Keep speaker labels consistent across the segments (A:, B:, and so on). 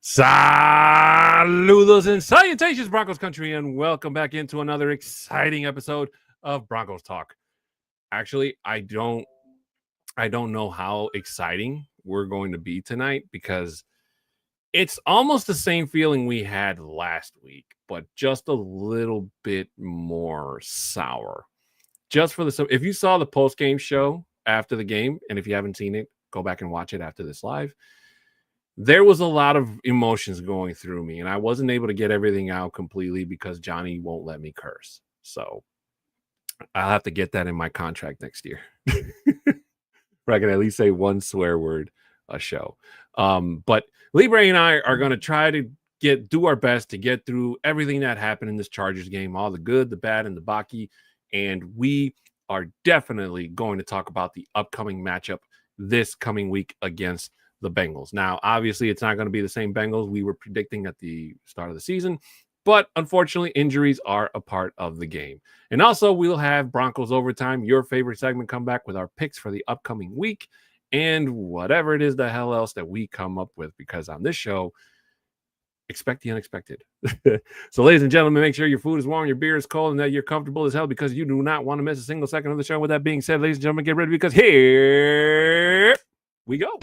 A: Saludos and salutations, Broncos country, and welcome back into another exciting episode of Broncos Talk. Actually, I don't know how exciting we're going to be tonight because it's almost the same feeling we had last week, but just a little bit more sour. Just for the if you saw the post-game show after the game, and if you haven't seen it, go back and watch it after this live. There was a lot of emotions going through me, and I wasn't able to get everything out completely because Johnny won't let me curse. So I'll have to get that in my contract next year. Where I can at least say one swear word a show. But Libre and I are going to try to do our best to get through everything that happened in this Chargers game, all the good, the bad, and the Baki. And we are definitely going to talk about the upcoming matchup this coming week against the Bengals. Now, obviously, it's not going to be the same Bengals we were predicting at the start of the season, but unfortunately, injuries are a part of the game. And also, we'll have Broncos Overtime, your favorite segment, come back with our picks for the upcoming week and whatever it is the hell else that we come up with, because on this show, expect the unexpected. So, ladies and gentlemen, make sure your food is warm, your beer is cold, and that you're comfortable as hell because you do not want to miss a single second of the show. With that being said, ladies and gentlemen, get ready because here we go.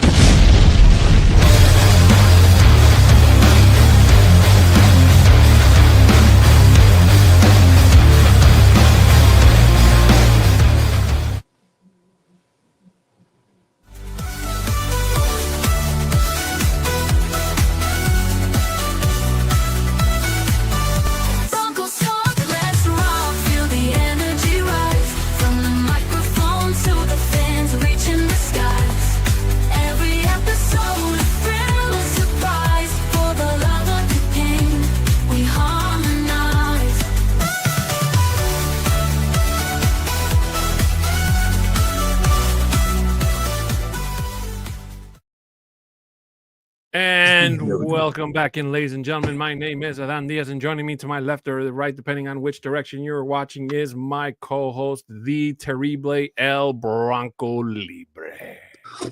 A: And welcome back in, ladies and gentlemen. My name is Adan Diaz, and joining me to my left or the right, depending on which direction you're watching, is my co-host, the Terrible El Bronco Libre.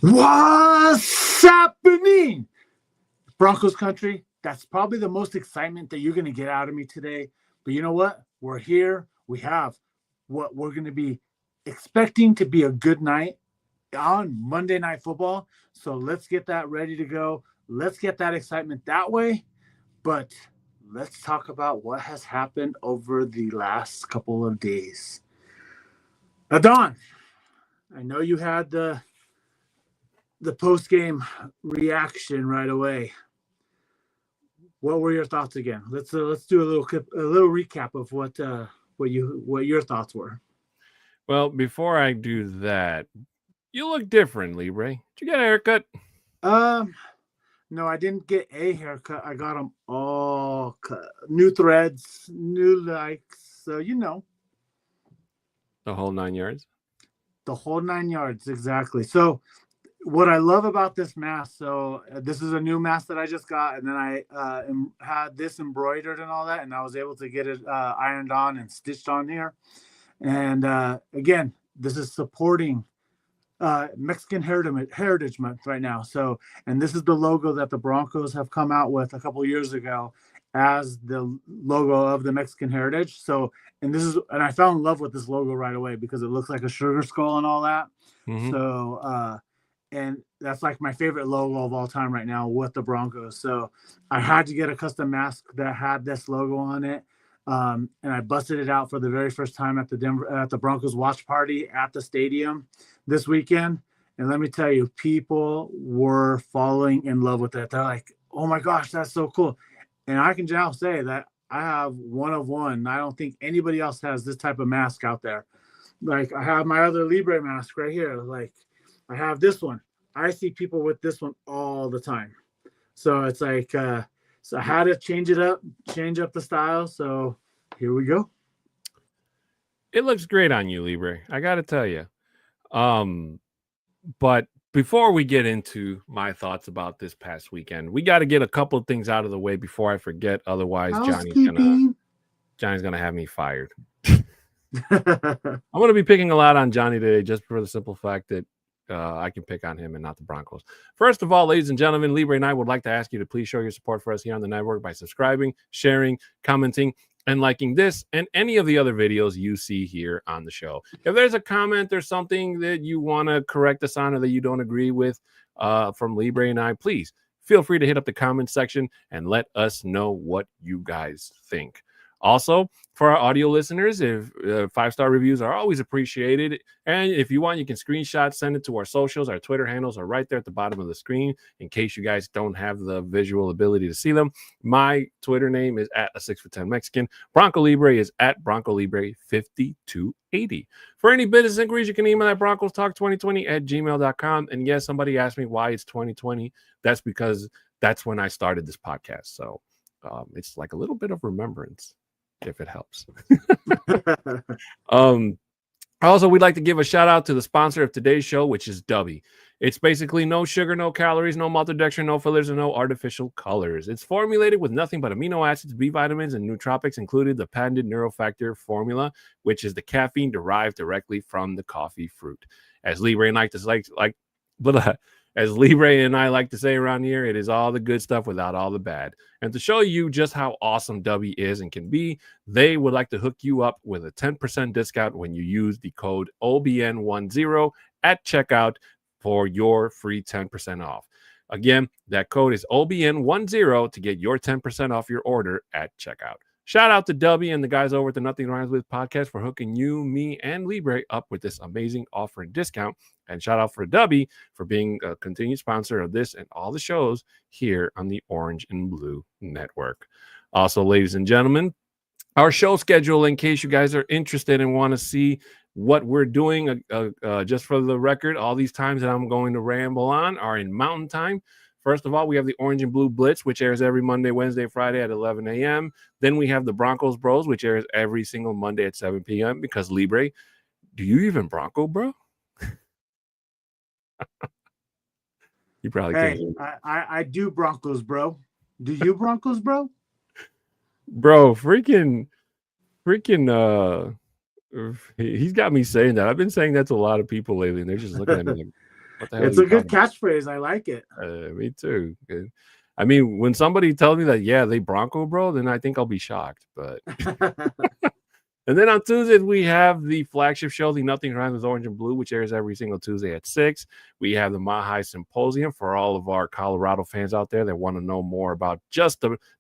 B: What's happening, Broncos country? That's probably the most excitement that you're going to get out of me today. But you know what? We're here. We have what we're going to be expecting to be a good night on Monday Night Football. So let's get that ready to go. Let's get that excitement that way. But let's talk about what has happened over the last couple of days. Adon, I know you had the post-game reaction right away. What were your thoughts again? Let's do a little recap of what your thoughts were.
A: Well, before I do that, you look different, Libre. Did you get a haircut?
B: No, I didn't get a haircut. I got them all cut. New threads, new likes. So,
A: The whole 9 yards?
B: The whole 9 yards, exactly. So what I love about this mask, so this is a new mask that I just got, and then I had this embroidered and all that, and I was able to get it ironed on and stitched on here. And again, this is supporting Mexican Heritage Month right now. So, and this is the logo that the Broncos have come out with a couple years ago as the logo of the Mexican heritage. So, and I fell in love with this logo right away because it looks like a sugar skull and all that. Mm-hmm. So, and that's like my favorite logo of all time right now with the Broncos. So I had to get a custom mask that had this logo on it. And I busted it out for the very first time at the Broncos watch party at the stadium this weekend. And let me tell you, people were falling in love with it. They're like, oh my gosh, that's so cool. And I can now say that I have one of one. I don't think anybody else has this type of mask out there. Like, I have my other Libre mask right here. Like, I have this one. I see people with this one all the time. So it's like, so I had to change up the style. So here we go.
A: It looks great on you, Libre. I got to tell you. But before we get into my thoughts about this past weekend, we got to get a couple of things out of the way before I forget. Otherwise, Johnny's gonna have me fired. I'm gonna be picking a lot on Johnny today, just for the simple fact that I can pick on him and not the Broncos. First of all, ladies and gentlemen, Libre and I would like to ask you to please show your support for us here on the network by subscribing, sharing, commenting, and liking this and any of the other videos you see here on the show. If there's a comment or something that you want to correct us on or that you don't agree with from Libre and I, please feel free to hit up the comment section and let us know what you guys think. Also, for our audio listeners, if 5-star reviews are always appreciated. And if you want, you can screenshot, send it to our socials. Our Twitter handles are right there at the bottom of the screen in case you guys don't have the visual ability to see them. My Twitter name is at a 6'10" Mexican. Bronco Libre is at Bronco Libre 5280. For any business inquiries, you can email at broncostalk2020@gmail.com. And yes, somebody asked me why it's 2020. That's because that's when I started this podcast. So it's like a little bit of remembrance, if it helps. Also, we'd like to give a shout out to the sponsor of today's show, which is Dubby. It's basically no sugar, no calories, no maltodextrin, no fillers, and no artificial colors. It's formulated with nothing but amino acids, B vitamins, and nootropics, including the patented neurofactor formula, which is the caffeine derived directly from the coffee fruit. As Libre and I like to say around here, it is all the good stuff without all the bad. And to show you just how awesome Dubby is and can be, they would like to hook you up with a 10% discount when you use the code OBN10 at checkout for your free 10% off. Again, that code is OBN10 to get your 10% off your order at checkout. Shout out to Dubby and the guys over at the Nothing Rhymes With podcast for hooking you, me, and Libre up with this amazing offer and discount. And shout out for Dubby for being a continued sponsor of this and all the shows here on the Orange and Blue Network. Also, ladies and gentlemen, our show schedule, in case you guys are interested and want to see what we're doing, just for the record, all these times that I'm going to ramble on are in Mountain Time. First of all, we have the Orange and Blue Blitz, which airs every Monday, Wednesday, Friday at 11 a.m. Then we have the Broncos Bros, which airs every single Monday at 7 p.m. Because Libre, do you even Bronco, bro? You probably can't.
B: I do Broncos, bro. Do you Broncos, bro?
A: Bro, freaking, he's got me saying that. I've been saying that to a lot of people lately, and they're just looking at me like, what the hell?
B: It's a good catchphrase. I like it.
A: Me too. I mean, when somebody tells me that, yeah, they Bronco, bro, then I think I'll be shocked. But and then on Tuesdays, we have the flagship show, the Nothing Rhymes With Orange and Blue, which airs every single Tuesday at 6. We have the Mahai Symposium for all of our Colorado fans out there that want to know more about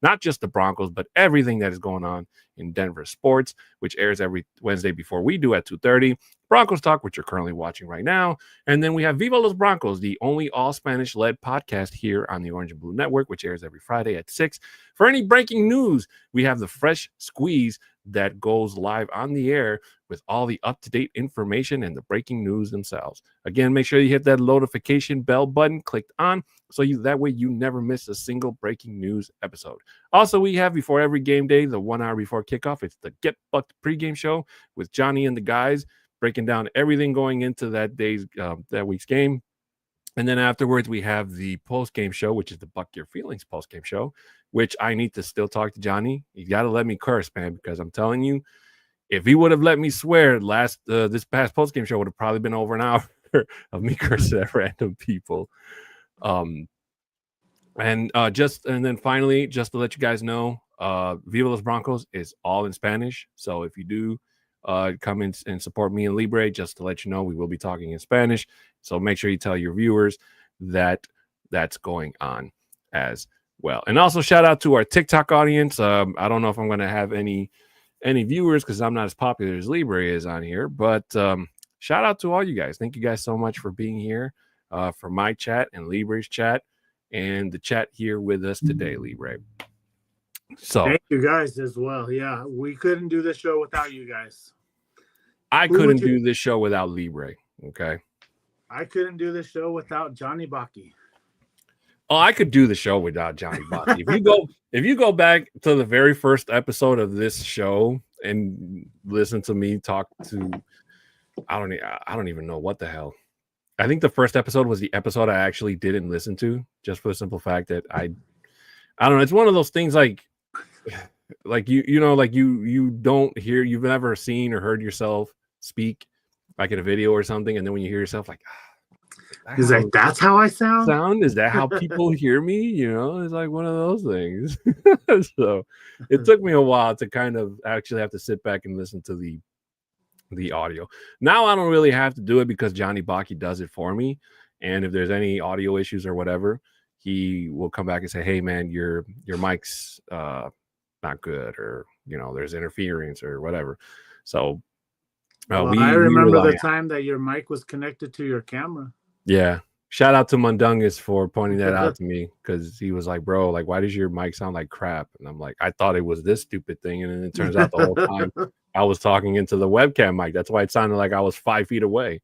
A: not just the Broncos, but everything that is going on in Denver sports, which airs every Wednesday before we do at 2:30. Broncos Talk, which you're currently watching right now. And then we have Viva Los Broncos, the only all-Spanish-led podcast here on the Orange and Blue Network, which airs every Friday at 6. For any breaking news, we have the Fresh Squeeze that goes live on the air with all the up-to-date information and the breaking news themselves. Again, make sure you hit that notification bell button clicked on so that way you never miss a single breaking news episode. Also, we have before every game day, the 1 hour before kickoff, it's the Get Bucked pregame show with Johnny and the guys, breaking down everything going into that week's game. And then afterwards, we have the post-game show, which is the Buck Your Feelings post-game show, which I need to still talk to Johnny. You got to let me curse, man, because I'm telling you, if he would have let me swear this past post-game show would have probably been over an hour of me cursing at random people. And then finally, just to let you guys know, Viva Los Broncos is all in Spanish. So if you do come in and support me and Libre, just to let you know, we will be talking in Spanish. So make sure you tell your viewers that that's going on as well. And also shout out to our TikTok audience. I don't know if I'm going to have any viewers because I'm not as popular as Libre is on here, but shout out to all you guys. Thank you guys so much for being here for my chat and Libre's chat and the chat here with us today, Libre. So
B: thank you guys as well. Yeah, we couldn't do this show without you guys.
A: I couldn't do this show without Libre. Okay.
B: I couldn't do this show without Johnny Baki.
A: Oh, I could do the show without Johnny Baki. If you go back to the very first episode of this show and listen to me talk to, I don't even know what the hell. I think the first episode was the episode I actually didn't listen to, just for the simple fact that I don't know. It's one of those things like you don't hear, you've never seen or heard yourself speak like in a video or something, and then when you hear yourself, like,
B: He's like, that's how I sound?
A: Is that how people hear me? You know, it's like one of those things. So it took me a while to kind of actually have to sit back and listen to the audio. Now I don't really have to do it because Johnny Baki does it for me. And if there's any audio issues or whatever, he will come back and say, hey man, your mic's not good, or you know, there's interference or whatever. So
B: I remember the time that your mic was connected to your camera.
A: Yeah. Shout out to Mundungus for pointing that out to me, because he was like, bro, like, why does your mic sound like crap? And I'm like, I thought it was this stupid thing. And then it turns out the whole time I was talking into the webcam mic. That's why it sounded like I was 5 feet away,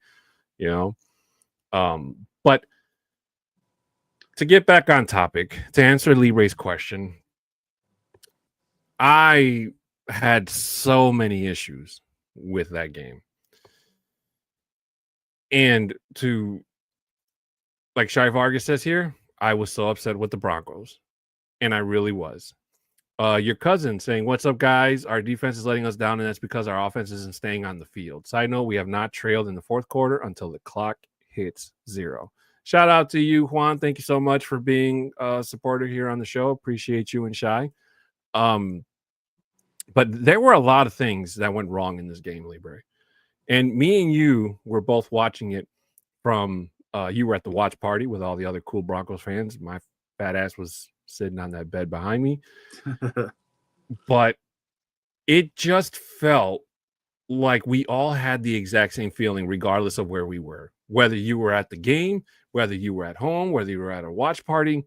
A: you know? But to get back on topic, to answer Libre's question, I had so many issues with that game. And to, like Shai Vargas says here, I was so upset with the Broncos. And I really was. Your cousin saying, what's up, guys? Our defense is letting us down, and that's because our offense isn't staying on the field. Side note, we have not trailed in the fourth quarter until the clock hits 0. Shout out to you, Juan. Thank you so much for being a supporter here on the show. Appreciate you and Shai. But there were a lot of things that went wrong in this game, Libre. And me and you were both watching it from you were at the watch party with all the other cool Broncos fans. My fat ass was sitting on that bed behind me. But it just felt like we all had the exact same feeling, regardless of where we were. Whether you were at the game, whether you were at home, whether you were at a watch party,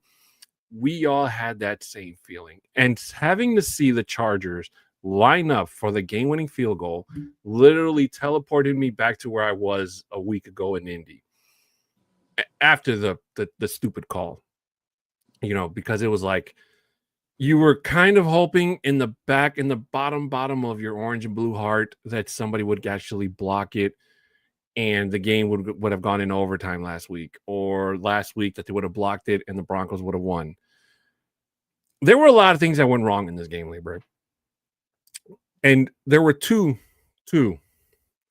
A: we all had that same feeling. And having to see the Chargers line up for the game-winning field goal literally teleported me back to where I was a week ago in Indy after the stupid call, you know, because it was like you were kind of hoping in the bottom of your orange and blue heart that somebody would actually block it and the game would have gone in overtime last week, or last week that they would have blocked it and the Broncos would have won. There were a lot of things that went wrong in this game, Libra. And there were two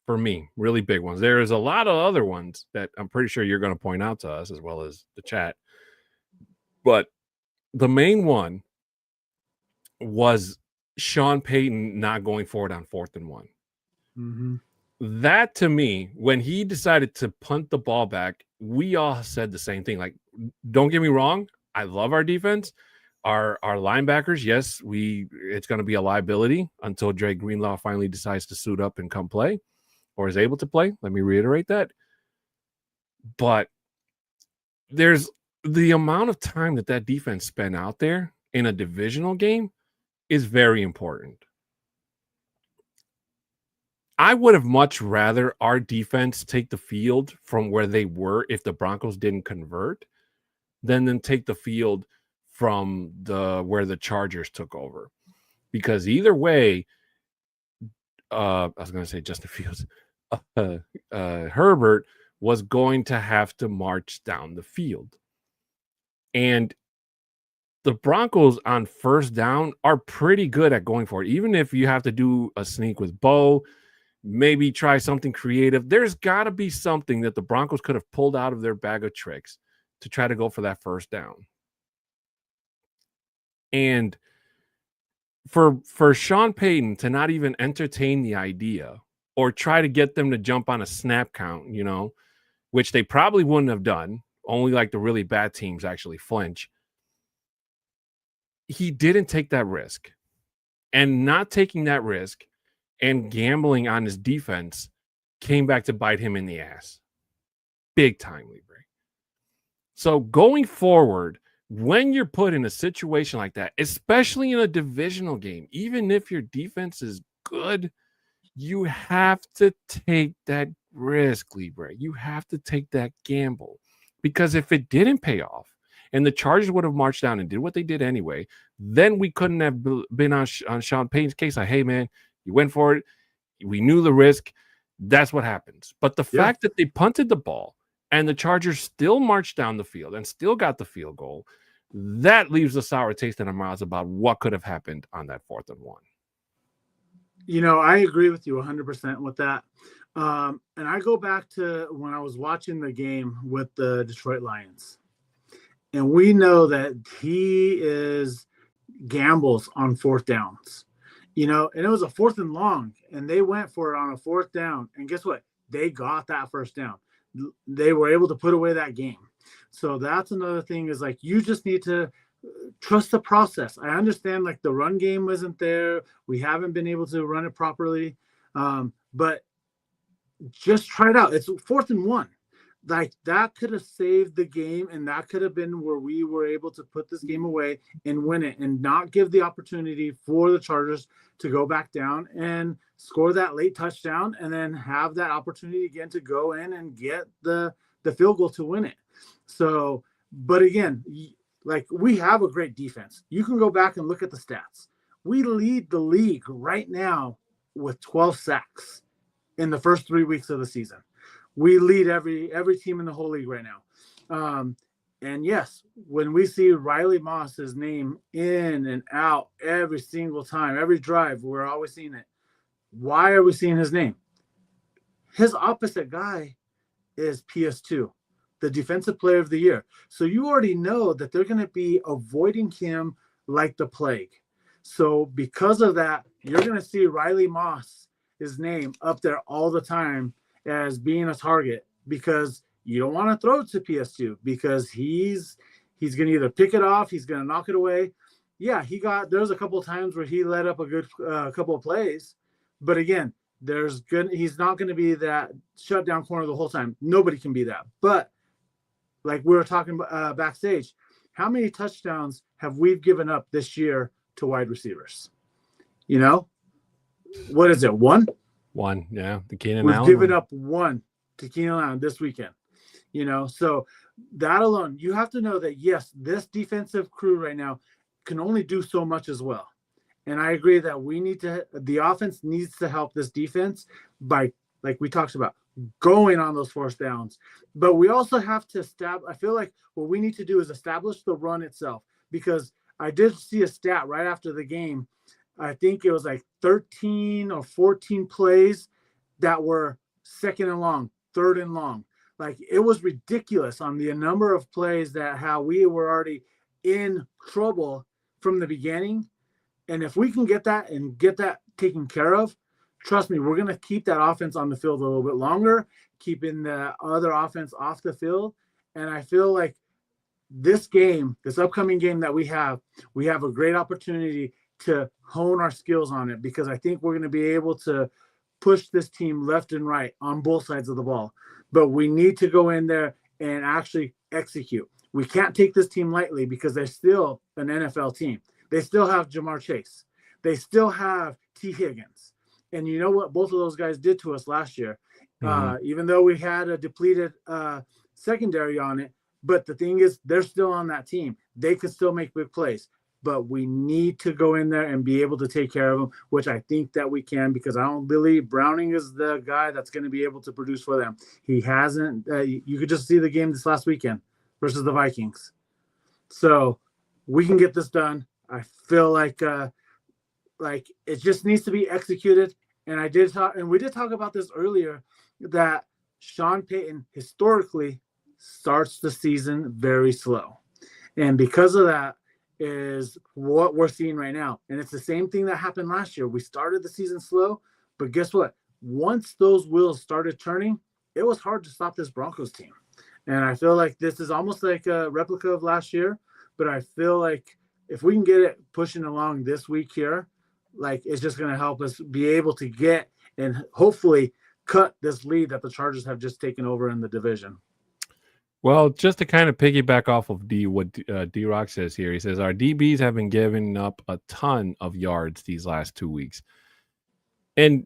A: for me, really big ones. There's a lot of other ones that I'm pretty sure you're going to point out to us as well as the chat. But the main one was Sean Payton not going forward on 4th and 1.
B: Mm-hmm.
A: That, to me, when he decided to punt the ball back, we all said the same thing. Like, don't get me wrong, I love our defense. Our linebackers, yes, it's going to be a liability until Dre Greenlaw finally decides to suit up and come play, or is able to play. Let me reiterate that. But there's the amount of time that defense spent out there in a divisional game is very important. I would have much rather our defense take the field from where they were if the Broncos didn't convert than take the field from where the Chargers took over. Because either way, I was going to say Justin Fields, Herbert was going to have to march down the field. And the Broncos on first down are pretty good at going for it. Even if you have to do a sneak with Bo, maybe try something creative, there's got to be something that the Broncos could have pulled out of their bag of tricks to try to go for that first down. And for Sean Payton to not even entertain the idea or try to get them to jump on a snap count, you know, which they probably wouldn't have done. Only like the really bad teams actually flinch. He didn't take that risk. And not taking that risk and gambling on his defense came back to bite him in the ass. Big time, Libre. So going forward, when you're put in a situation like that, especially in a divisional game, even if your defense is good, you have to take that risk, Libre. You have to take that gamble. Because if it didn't pay off and the Chargers would have marched down and did what they did anyway, then we couldn't have been on Sean Payton's case. Like, hey, man, you went for it. We knew the risk. That's what happens. But the fact that they punted the ball and the Chargers still marched down the field and still got the field goal, that leaves a sour taste in our mouths about what could have happened on that 4th and 1.
B: You know, I agree with you 100% with that. And I go back to when I was watching the game with the Detroit Lions. And we know that he gambles on fourth downs, and it was a 4th and long, and they went for it on a 4th down. And guess what? They got that first down. They were able to put away that game. So that's another thing, is like, you just need to trust the process. I understand, like, the run game wasn't there. We haven't been able to run it properly. But just try it out. It's 4th and 1. Like, that could have saved the game, and that could have been where we were able to put this game away and win it, and not give the opportunity for the Chargers to go back down and score that late touchdown, and then have that opportunity again to go in and get the field goal to win it. So, but again, like, we have a great defense. You can go back and look at the stats. We lead the league right now with 12 sacks in the first 3 weeks of the season. We lead every team in the whole league right now. And yes, when we see Riley Moss's name in and out every single time, every drive, we're always seeing it. Why are we seeing his name? His opposite guy is PS2, the Defensive Player of the Year. So you already know that they're going to be avoiding him like the plague. So because of that, you're going to see Riley Moss, his name, up there all the time as being a target, because you don't want to throw it to PS2, because he's going to either pick it off, he's going to knock it away. Yeah, there's a couple of times where he let up a good couple of plays, but again, he's not going to be that shutdown corner the whole time. Nobody can be that. But like we were talking backstage, how many touchdowns have we given up this year to wide receivers? What is it? One?
A: One, yeah. The Keenan
B: We've
A: Allen.
B: given up one to Keenan Allen this weekend. So that alone, you have to know that, yes, this defensive crew right now can only do so much as well. And I agree that the offense needs to help this defense by, like we talked about, going on those 4th downs. But we also have to I feel like what we need to do is establish the run itself, because I did see a stat right after the game. I think it was like 13 or 14 plays that were 2nd and long, 3rd and long. Like, it was ridiculous on the number of plays that how we were already in trouble from the beginning. And if we can get that taken care of, trust me, we're going to keep that offense on the field a little bit longer, keeping the other offense off the field. And I feel like this upcoming game that we have a great opportunity to hone our skills on it, because I think we're going to be able to push this team left and right on both sides of the ball. But we need to go in there and actually execute. We can't take this team lightly, because they're still an NFL team. They still have Jamar Chase. They still have T. Higgins. And you know what both of those guys did to us last year? Even though we had a depleted secondary on it, but the thing is, they're still on that team. They can still make big plays. But we need to go in there and be able to take care of them, which I think that we can, because I don't believe Browning is the guy that's going to be able to produce for them. He hasn't. You could just see the game this last weekend versus the Vikings. So we can get this done. I feel like it just needs to be executed. And we did talk about this earlier, that Sean Payton historically starts the season very slow. And because of that, is what we're seeing right now. And it's the same thing that happened last year. We started the season slow, but guess what? Once those wheels started turning, it was hard to stop this Broncos team. And I feel like this is almost like a replica of last year, but I feel like if we can get it pushing along this week here, like, it's just going to help us be able to get and hopefully cut this lead that the Chargers have just taken over in the division.
A: Well, just to kind of piggyback off of what D-Rock says here, he says, our DBs have been giving up a ton of yards these last 2 weeks. And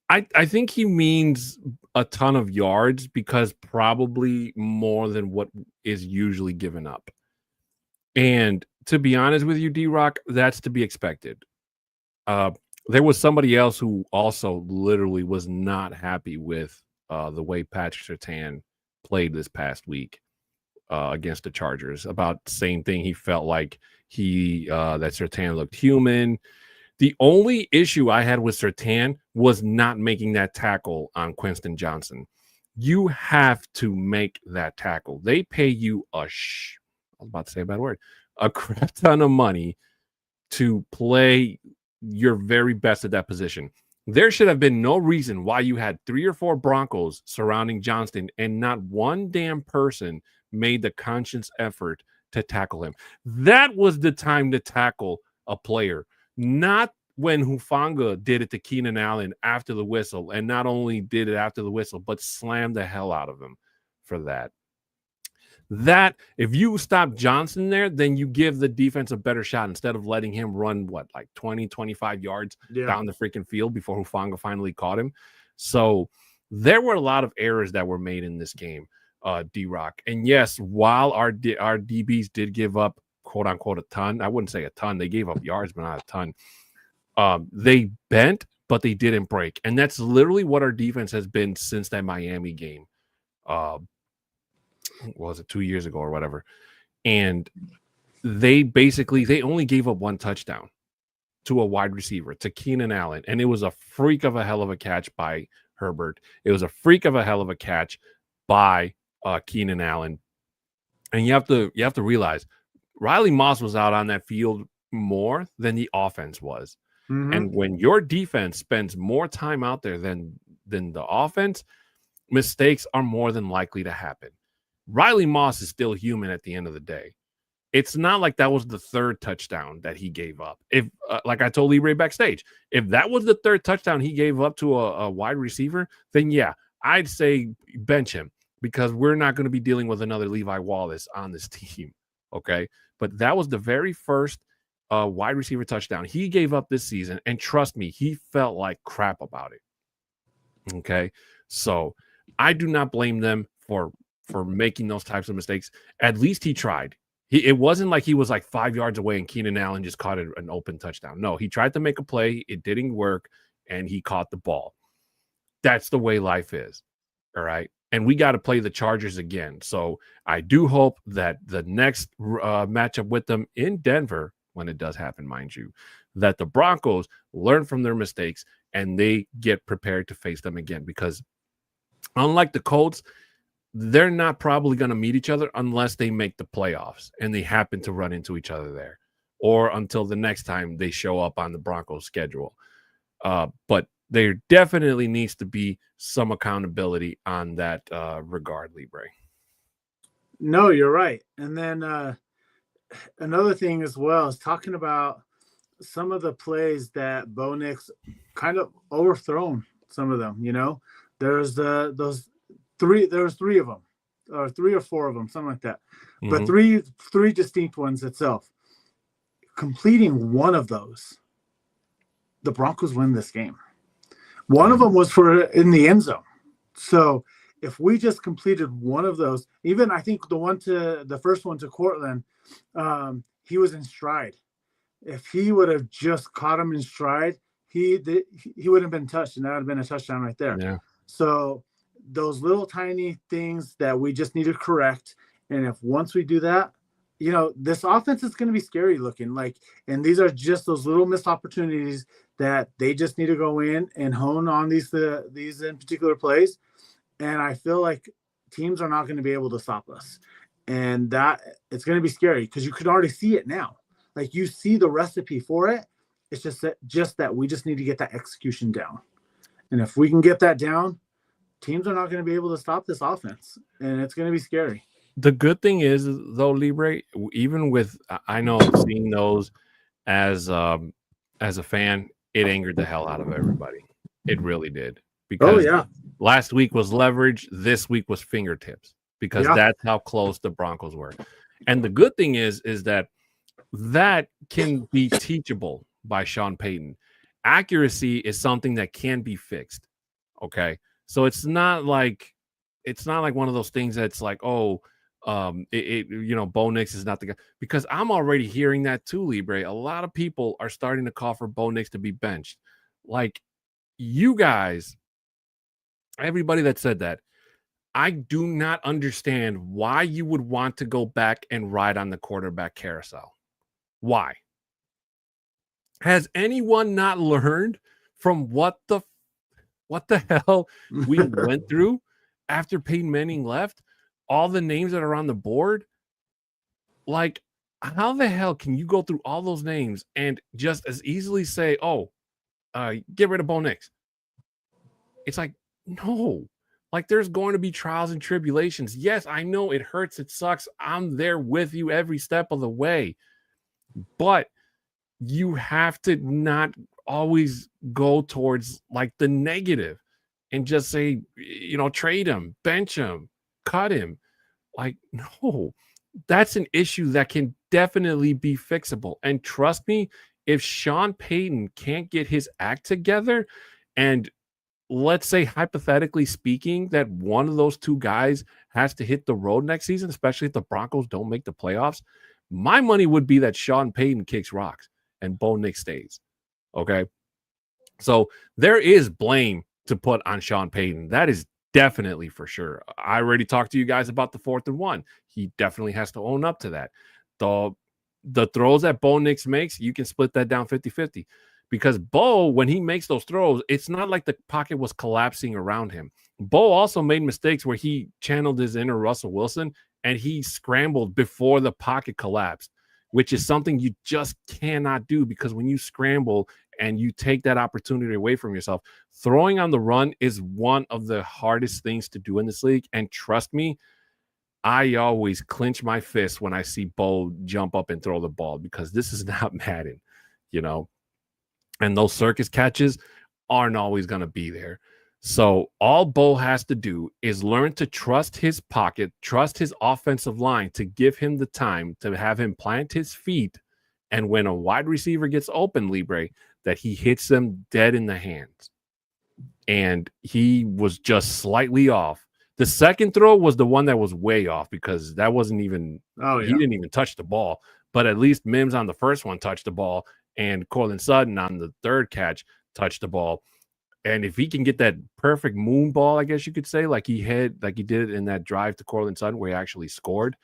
A: I think he means a ton of yards, because probably more than what is usually given up. And to be honest with you, D-Rock, that's to be expected. There was somebody else who also literally was not happy with the way Patrick Surtain played this past week against the Chargers. About the same thing. He felt like that Surtain looked human. The only issue I had with Surtain was not making that tackle on Quinton Johnson. You have to make that tackle. They pay you I was about to say a bad word, a crap ton of money to play your very best at that position. There should have been no reason why you had 3 or 4 Broncos surrounding Johnston and not one damn person made the conscious effort to tackle him. That was the time to tackle a player, not when Hufanga did it to Keenan Allen after the whistle, and not only did it after the whistle, but slammed the hell out of him for that. That if you stop Johnson there, then you give the defense a better shot instead of letting him run like 20, 25 yards down the freaking field before Hufanga finally caught him. So there were a lot of errors that were made in this game, D-Rock. And yes, while our DBs did give up, quote unquote, a ton, I wouldn't say a ton. They gave up yards, but not a ton. They bent, but they didn't break. And that's literally what our defense has been since that Miami game. Was it 2 years ago or whatever? And they only gave up 1 touchdown to a wide receiver, to Keenan Allen. And it was a freak of a hell of a catch by Herbert. It was a freak of a hell of a catch by Keenan Allen. And you have to realize Riley Moss was out on that field more than the offense was. Mm-hmm. And when your defense spends more time out there than the offense, mistakes are more than likely to happen. Riley Moss is still human at the end of the day. It's not like that was the 3rd touchdown that he gave up. If, like I told Libre backstage, if that was the 3rd touchdown he gave up to a wide receiver, then yeah, I'd say bench him because we're not going to be dealing with another Levi Wallace on this team. Okay. But that was the very first wide receiver touchdown he gave up this season. And trust me, he felt like crap about it. Okay. So I do not blame them for making those types of mistakes. At least he tried. It wasn't like he was like 5 yards away and Keenan Allen just caught an open touchdown. No, he tried to make a play. It didn't work, and he caught the ball. That's the way life is. All right. And we got to play the Chargers again. So I do hope that the next matchup with them in Denver, when it does happen, mind you, that the Broncos learn from their mistakes and they get prepared to face them again. Because unlike the Colts, they're not probably going to meet each other unless they make the playoffs and they happen to run into each other there, or until the next time they show up on the Broncos schedule. But there definitely needs to be some accountability on that regard, Libre.
B: No, you're right. And then another thing as well is talking about some of the plays that Bo Nix kind of overthrown some of them. You know, there's those 3. There was 3 of them, or 3 or 4 of them, something like that. Mm-hmm. But three distinct ones itself. Completing one of those, the Broncos win this game. One of them was in the end zone. So if we just completed one of those, even I think the first one to Cortland, he was in stride. If he would have just caught him in stride, he wouldn't have been touched, and that would have been a touchdown right there.
A: Yeah.
B: So those little tiny things that we just need to correct. And if once we do that, you know, this offense is going to be scary looking. And these are just those little missed opportunities that they just need to go in and hone on these in particular plays. And I feel like teams are not going to be able to stop us. And that it's going to be scary because you can already see it now. Like, you see the recipe for it. It's just that we just need to get that execution down. And if we can get that down, teams are not going to be able to stop this offense, and it's going to be scary.
A: The good thing is, though, Libre, even with, I know seeing those as a fan, it angered the hell out of everybody. It really did. Because last week was leverage. This week was fingertips, because that's how close the Broncos were. And the good thing is that can be teachable by Sean Payton. Accuracy is something that can be fixed. Okay. So it's not like one of those things that's like, Bo Nix is not the guy, because I'm already hearing that too, Libre. A lot of people are starting to call for Bo Nix to be benched. Like, you guys, everybody that said that, I do not understand why you would want to go back and ride on the quarterback carousel. Why? Has anyone not learned from what the hell we went through after Peyton Manning left? All the names that are on the board, like, how the hell can you go through all those names and just as easily say, "Oh, get rid of Bo Nix"? It's like, no. Like, there's going to be trials and tribulations. Yes, I know it hurts, it sucks. I'm there with you every step of the way. But you have to not always go towards like the negative and just say, trade him, bench him, cut him. Like, no, that's an issue that can definitely be fixable. And trust me, if Sean Payton can't get his act together, and let's say hypothetically speaking that one of those two guys has to hit the road next season, especially if the Broncos don't make the playoffs, my money would be that Sean Payton kicks rocks and Bo Nix stays. Okay. So there is blame to put on Sean Payton. That is definitely for sure. I already talked to you guys about the 4th and 1. He definitely has to own up to that. The throws that Bo Nix makes, you can split that down 50-50. Because Bo, when he makes those throws, it's not like the pocket was collapsing around him. Bo also made mistakes where he channeled his inner Russell Wilson and he scrambled before the pocket collapsed, which is something you just cannot do, because when you scramble and you take that opportunity away from yourself, throwing on the run is one of the hardest things to do in this league. And trust me, I always clench my fist when I see Bo jump up and throw the ball, because this is not Madden, and those circus catches aren't always going to be there. So all Bo has to do is learn to trust his pocket, trust his offensive line to give him the time to have him plant his feet. And when a wide receiver gets open, Libre, that he hits them dead in the hands. And he was just slightly off. The second throw was the one that was way off, because that wasn't even, he didn't even touch the ball. But at least Mims on the first one touched the ball, and Cortland Sutton on the third catch touched the ball. And if he can get that perfect moon ball, I guess you could say, like he did in that drive to Cortland Sutton where he actually scored,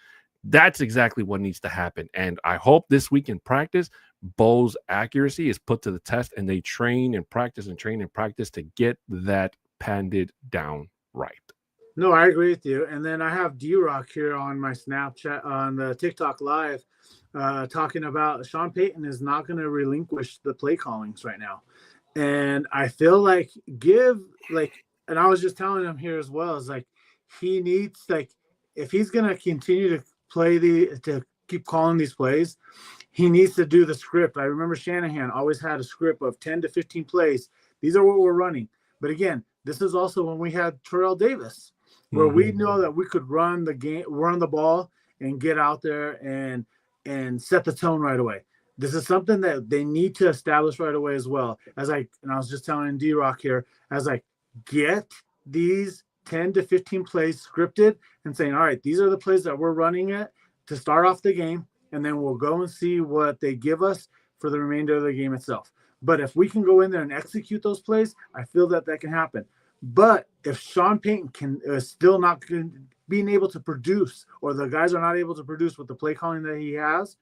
A: that's exactly what needs to happen. And I hope this week in practice, Bo's accuracy is put to the test, and they train and practice to get that panded down right.
B: No, I agree with you. And then I have D-Rock here on my Snapchat, on the TikTok live, talking about Sean Payton is not going to relinquish the play callings right now. And I feel like and I was just telling him here as well, is like, he needs, like, if he's going to continue to to keep calling these plays, he needs to do the script. I remember Shanahan always had a script of 10 to 15 plays. These are what we're running. But again, this is also when we had Terrell Davis, where we know that we could run the ball and get out there and set the tone right away. This is something that they need to establish right away as well. And I was just telling D-Rock here, get these 10 to 15 plays scripted and saying, all right, these are the plays that we're running at to start off the game, and then we'll go and see what they give us for the remainder of the game itself. But if we can go in there and execute those plays, I feel that can happen. But if Sean Payton is still not being able to produce, or the guys are not able to produce with the play calling that he has,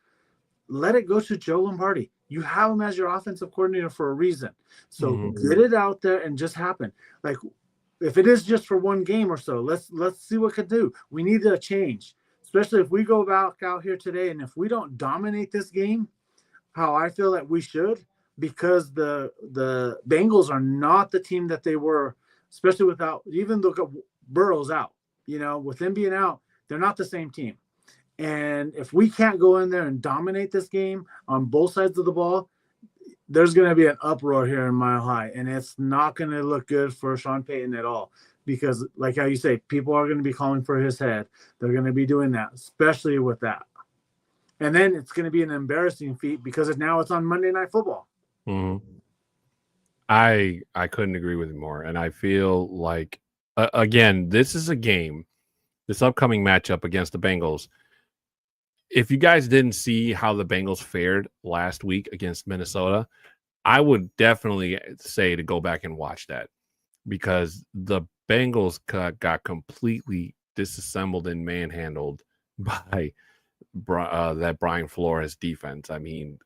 B: let it go to Joe Lombardi. You have him as your offensive coordinator for a reason. So get it out there and just happen. Like, if it is just for one game or so, let's see what can do. We need a change, especially if we go back out here today and if we don't dominate this game, how I feel that we should, because the Bengals are not the team that they were, especially without, even though Burrow's out, with him being out, they're not the same team. And if we can't go in there and dominate this game on both sides of the ball, there's going to be an uproar here in Mile High, and it's not going to look good for Sean Payton at all, because like how you say, people are going to be calling for his head. They're going to be doing that, especially with that. And then it's going to be an embarrassing feat because now it's on Monday Night Football.
A: I couldn't agree with you more. And I feel like, again, this is a game, this upcoming matchup against the Bengals. If you guys didn't see how the Bengals fared last week against Minnesota, I would definitely say to go back and watch that, because the Bengals got completely disassembled and manhandled by that Brian Flores defense. I mean,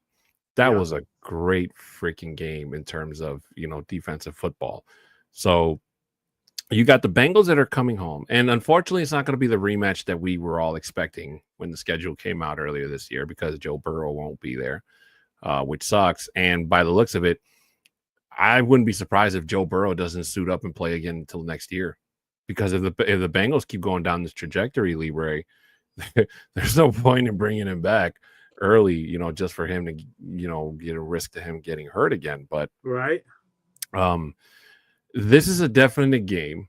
A: That
B: Yep.
A: was a great freaking game in terms of, defensive football. So you got the Bengals that are coming home. And unfortunately, it's not going to be the rematch that we were all expecting when the schedule came out earlier this year because Joe Burrow won't be there, which sucks. And by the looks of it, I wouldn't be surprised if Joe Burrow doesn't suit up and play again until next year. Because if the Bengals keep going down this trajectory, Libre, there's no point in bringing him back early, just for him to, get a risk to him getting hurt again. But
B: Right.
A: This is a definite game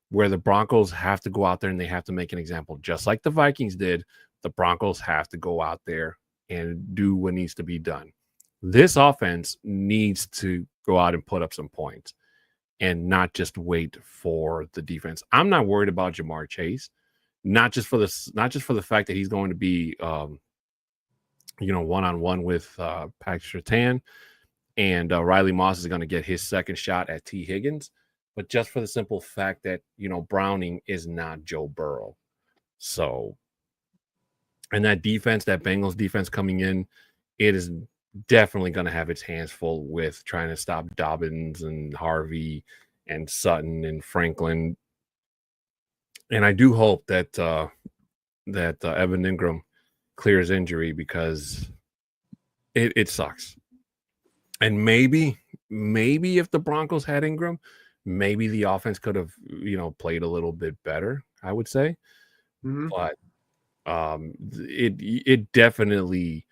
A: where the Broncos have to go out there and they have to make an example, just like the Vikings did. The Broncos have to go out there and do what needs to be done. This offense needs to go out and put up some points and not just wait for the defense. I'm not worried about Jamar Chase, not just for the fact that he's going to be, one-on-one with Patrick Surtain, and Riley Moss is going to get his second shot at T. Higgins, but just for the simple fact that, Browning is not Joe Burrow. So, and that defense, that Bengals defense coming in, it is definitely going to have its hands full with trying to stop Dobbins and Harvey and Sutton and Franklin. And I do hope that Evan Ingram clears injury because it sucks. And maybe if the Broncos had Ingram, maybe the offense could have, played a little bit better, I would say.
B: Mm-hmm.
A: But it definitely,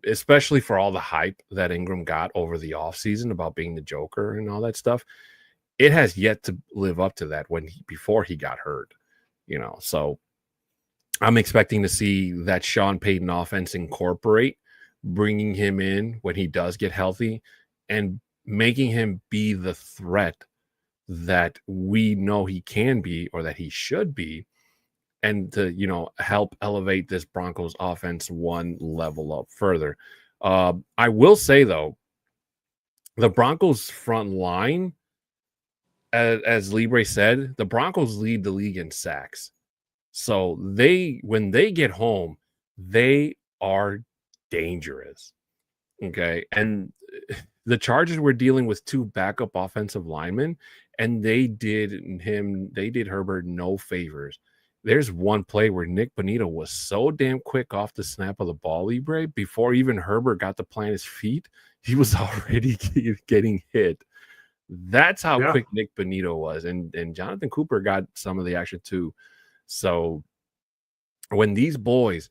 A: especially for all the hype that Ingram got over the offseason about being the Joker and all that stuff, it has yet to live up to that before he got hurt, So I'm expecting to see that Sean Payton offense incorporate bringing him in when he does get healthy and making him be the threat that we know he can be or that he should be, and to, help elevate this Broncos offense one level up further. I will say, though, the Broncos front line, as Libre said, the Broncos lead the league in sacks. So when they get home, they are dangerous. Okay. And the Chargers were dealing with two backup offensive linemen, and they did Herbert no favors. There's one play where Nick Bonito was so damn quick off the snap of the ball, Libre, before even Herbert got to plant his feet, he was already getting hit. That's how quick Nick Bonito was. And Jonathan Cooper got some of the action too. So when these boys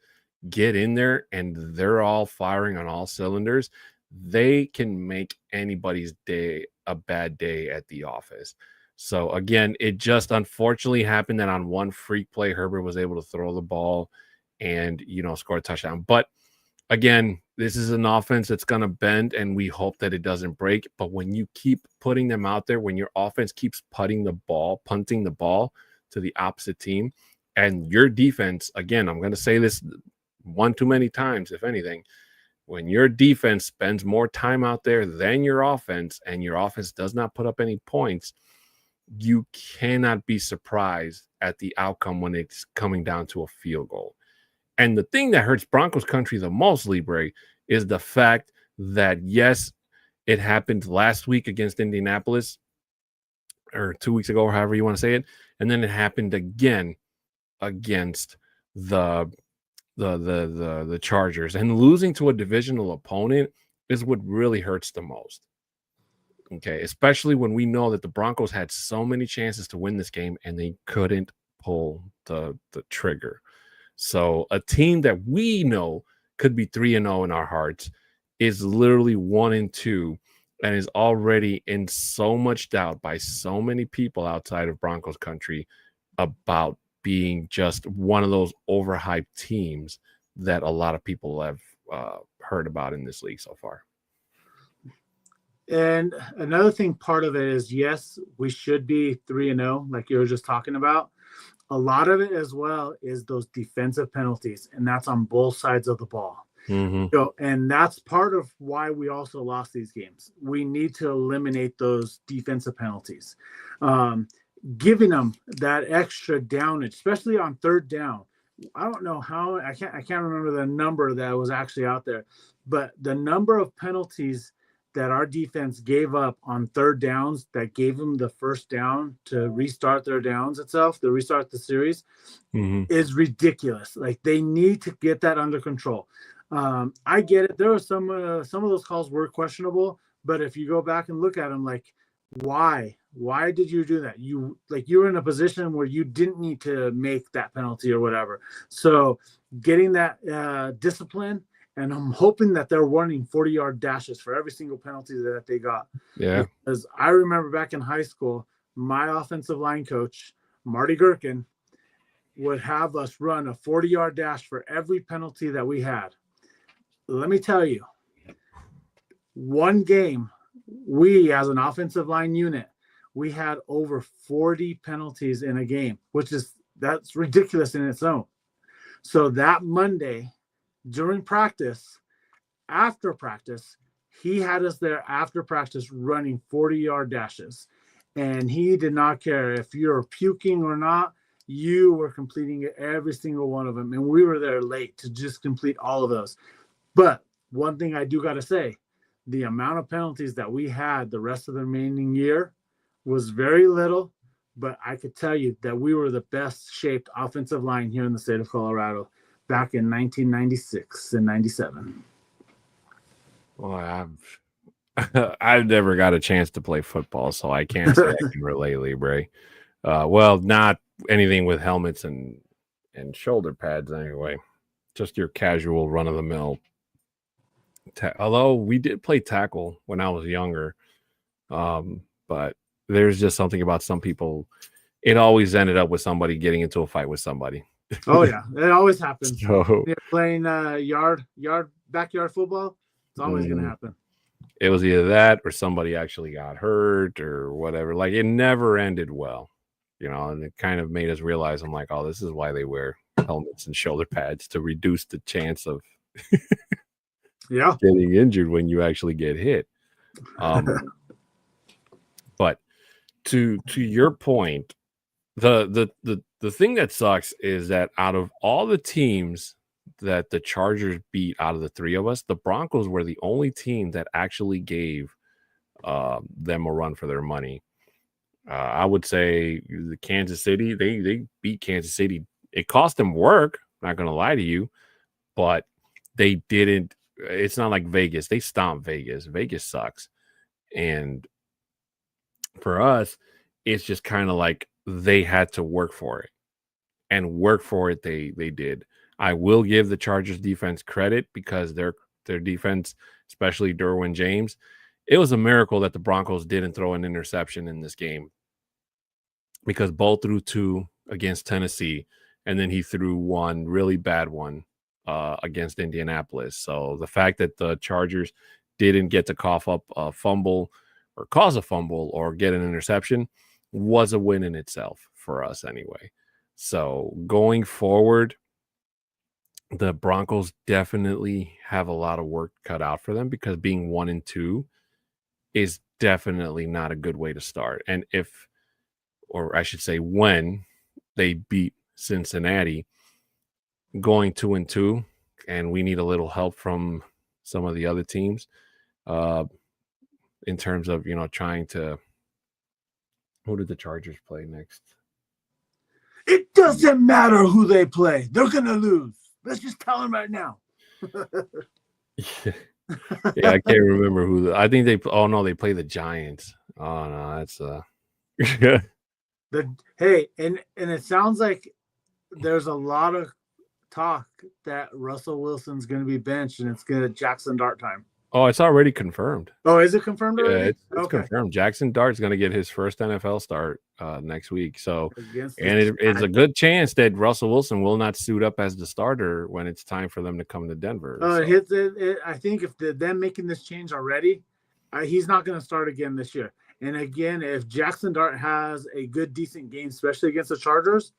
A: get in there and they're all firing on all cylinders, they can make anybody's day a bad day at the office. So again, it just unfortunately happened that on one freak play, Herbert was able to throw the ball and, score a touchdown. But again, this is an offense that's going to bend, and we hope that it doesn't break. But when you keep putting them out there, when your offense keeps punting the ball to the opposite team, and your defense, again, I'm going to say this one too many times, if anything, when your defense spends more time out there than your offense, and your offense does not put up any points, you cannot be surprised at the outcome when it's coming down to a field goal. And the thing that hurts Broncos country the most, Libre, is the fact that, yes, it happened last week against Indianapolis, or 2 weeks ago, or however you want to say it, and then it happened again against the Chargers. And losing to a divisional opponent is what really hurts the most. Okay, especially when we know that the Broncos had so many chances to win this game and they couldn't pull the trigger. So a team that we know could be 3-0 in our hearts is literally 1-2 and is already in so much doubt by so many people outside of Broncos country about being just one of those overhyped teams that a lot of people have heard about in this league so far.
B: And another thing, part of it is, yes, we should be 3-0, like you were just talking about. A lot of it as well is those defensive penalties, and that's on both sides of the ball.
A: Mm-hmm.
B: So, and that's part of why we also lost these games. We need to eliminate those defensive penalties. Giving them that extra downage, especially on third down. I don't know how I can't remember the number that was actually out there, but the number of penalties that our defense gave up on third downs that gave them the first down to restart their downs itself, to restart the series, is ridiculous. Like, they need to get that under control. I get it. There were some of those calls were questionable, but if you go back and look at them, like, why did you do that? You were in a position where you didn't need to make that penalty or whatever. So getting that discipline, and I'm hoping that they're running 40-yard dashes for every single penalty that they got.
A: Yeah.
B: Because I remember back in high school, my offensive line coach, Marty Gherkin, would have us run a 40-yard dash for every penalty that we had. Let me tell you, one game, we as an offensive line unit, we had over 40 penalties in a game, that's ridiculous in its own. So that Monday, during practice, after practice, he had us there after practice running 40-yard dashes. And he did not care if you're puking or not, you were completing every single one of them. And we were there late to just complete all of those. But one thing I do got to say, the amount of penalties that we had the rest of the remaining year was very little, but I could tell you that we were the best shaped offensive line here in the state of Colorado back in 1996 and 97.
A: Well, I've never got a chance to play football, so I can't say I can relate, Libre. Well, not anything with helmets and shoulder pads anyway. Just your casual run-of-the-mill. Although we did play tackle when I was younger, but there's just something about some people. It always ended up with somebody getting into a fight with somebody.
B: Oh yeah, it always happens.
A: So,
B: you're playing backyard football, it's always going to happen.
A: It was either that or somebody actually got hurt or whatever. Like, it never ended well, and it kind of made us realize, I'm like, oh, this is why they wear helmets and shoulder pads, to reduce the chance of getting injured when you actually get hit. But to your point, the thing that sucks is that out of all the teams that the Chargers beat, out of the three of us, the Broncos were the only team that actually gave them a run for their money. I would say the Kansas City, they beat Kansas City. It cost them work, not going to lie to you, but they didn't. It's not like Vegas. They stomped Vegas. Vegas sucks. And for us, it's just kind of like they had to work for it. And work for it they did. I will give the Chargers defense credit, because their defense, especially Derwin James, it was a miracle that the Broncos didn't throw an interception in this game, because Bo threw 2 against Tennessee, and then he threw one really bad one against Indianapolis. So the fact that the Chargers didn't get to cough up a fumble or cause a fumble or get an interception was a win in itself for us anyway. So going forward, the Broncos definitely have a lot of work cut out for them, because being 1-2 is definitely not a good way to start. And when they beat Cincinnati, going 2-2, and we need a little help from some of the other teams in terms of, trying to. Who did the Chargers play next?
B: It doesn't matter who they play. They're going to lose. Let's just tell them right now.
A: Yeah, I can't remember who. I think they play the Giants. Oh, no, that's
B: Hey, and it sounds like there's a lot of talk that Russell Wilson's going to be benched, and it's going to Jackson Dart time.
A: Oh, it's already confirmed.
B: Oh, is it confirmed already?
A: Yeah, it's confirmed. Jackson Dart's going to get his first NFL start next week. So, and it's a good chance that Russell Wilson will not suit up as the starter when it's time for them to come to Denver.
B: I think if them making this change already, he's not going to start again this year. And again, if Jackson Dart has a good, decent game, especially against the Chargers,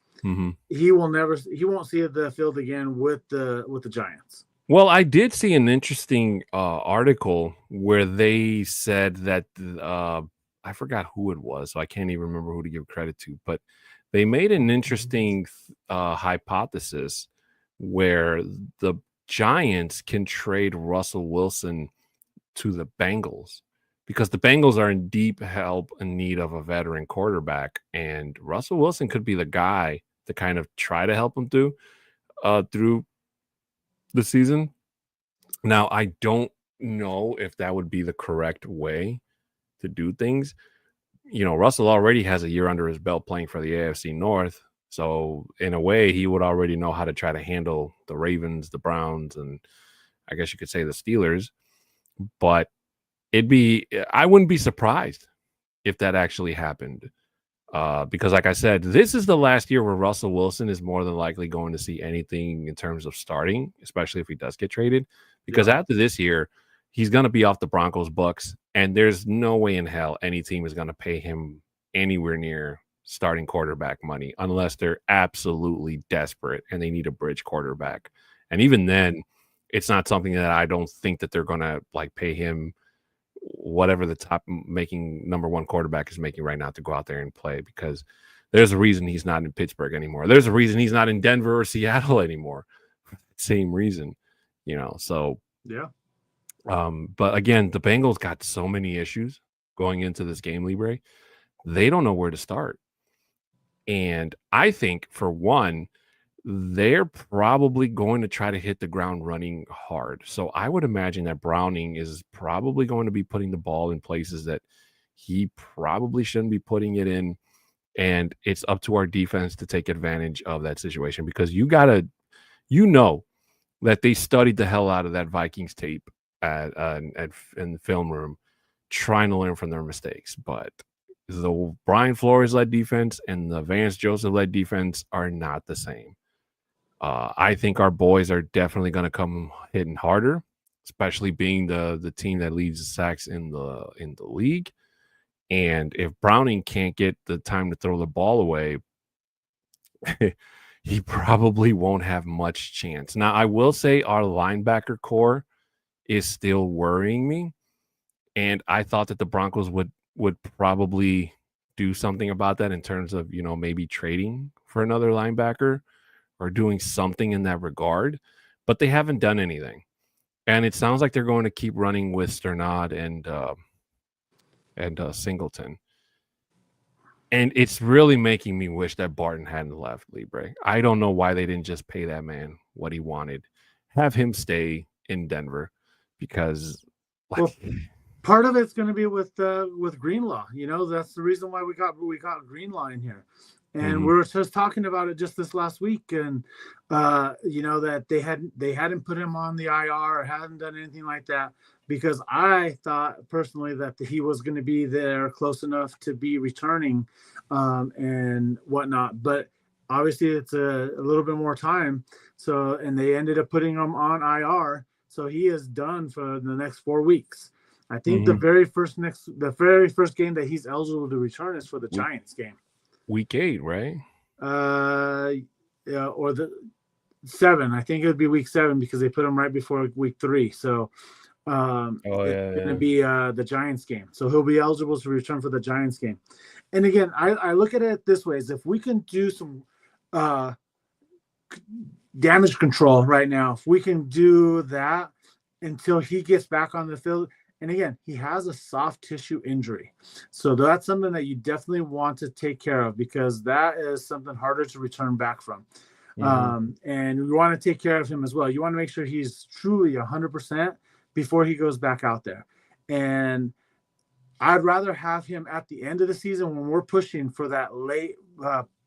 B: he won't see the field again with the Giants.
A: Well, I did see an interesting article where they said that I forgot who it was, so I can't even remember who to give credit to, but they made an interesting hypothesis where the Giants can trade Russell Wilson to the Bengals because the Bengals are in deep help in need of a veteran quarterback, and Russell Wilson could be the guy to kind of try to help them through the season. Now, I don't know if that would be the correct way to do things. Russell already has a year under his belt playing for the AFC North. So in a way, he would already know how to try to handle the Ravens, the Browns, and I guess you could say the Steelers. But I wouldn't be surprised if that actually happened. Because like I said, this is the last year where Russell Wilson is more than likely going to see anything in terms of starting, especially if he does get traded. Because after this year, he's going to be off the Broncos, Bucks, and there's no way in hell any team is going to pay him anywhere near starting quarterback money unless they're absolutely desperate and they need a bridge quarterback. And even then, it's not something that I don't think that they're going to pay him whatever the top making number one quarterback is making right now to go out there and play, because there's a reason he's not in Pittsburgh anymore. There's a reason he's not in Denver or Seattle anymore. Same reason, so
B: yeah.
A: But again, the Bengals got so many issues going into this game, Libre. They don't know where to start. And I think, for one, they're probably going to try to hit the ground running hard. So I would imagine that Browning is probably going to be putting the ball in places that he probably shouldn't be putting it in. And it's up to our defense to take advantage of that situation, because that they studied the hell out of that Vikings tape in the film room, trying to learn from their mistakes. But the Brian Flores-led defense and the Vance Joseph-led defense are not the same. I think our boys are definitely going to come hitting harder, especially being the team that leads the sacks in the league. And if Browning can't get the time to throw the ball away, he probably won't have much chance. Now, I will say our linebacker core is still worrying me, and I thought that the Broncos would probably do something about that in terms of, maybe trading for another linebacker or doing something in that regard, but they haven't done anything. And it sounds like they're going to keep running with Sternad and Singleton. And it's really making me wish that Barton hadn't left, Libre. I don't know why they didn't just pay that man what he wanted. Have him stay in Denver, because
B: part of it's going to be with Greenlaw. That's the reason why we got Greenlaw in here. And we were just talking about it just this last week, and that they hadn't put him on the IR or hadn't done anything like that, because I thought personally that he was going to be there close enough to be returning and whatnot. But obviously it's a little bit more time. So, and they ended up putting him on IR. So he is done for the next 4 weeks. I think the very first game that he's eligible to return is for the Giants game.
A: Week 8, right?
B: Yeah, or the 7. I think it would be week 7, because they put him right before week 3. So it's going to be the Giants game. So he'll be eligible to return for the Giants game. And again, I look at it this way: is if we can do some damage control right now, if we can do that until he gets back on the field. And again, he has a soft tissue injury. So that's something that you definitely want to take care of, because that is something harder to return back from. And we want to take care of him as well. You want to make sure he's truly 100% before he goes back out there. And I'd rather have him at the end of the season when we're pushing for that late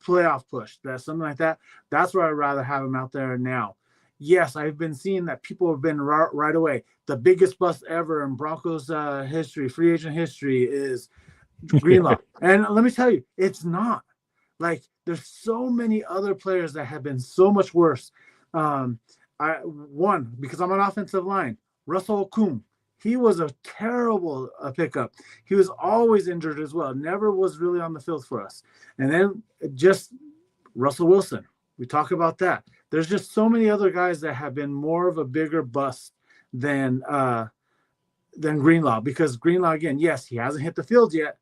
B: playoff push, that's something like that. That's where I'd rather have him out there now. Yes, I've been seeing that people have been right away. The biggest bust ever in Broncos history, free agent history, is Greenlaw. And let me tell you, it's not. There's so many other players that have been so much worse. Because I'm an offensive line, Russell Okung. He was a terrible pickup. He was always injured as well. Never was really on the field for us. And then just Russell Wilson. We talk about that. There's just so many other guys that have been more of a bigger bust than Greenlaw, because Greenlaw, again, yes, he hasn't hit the field yet,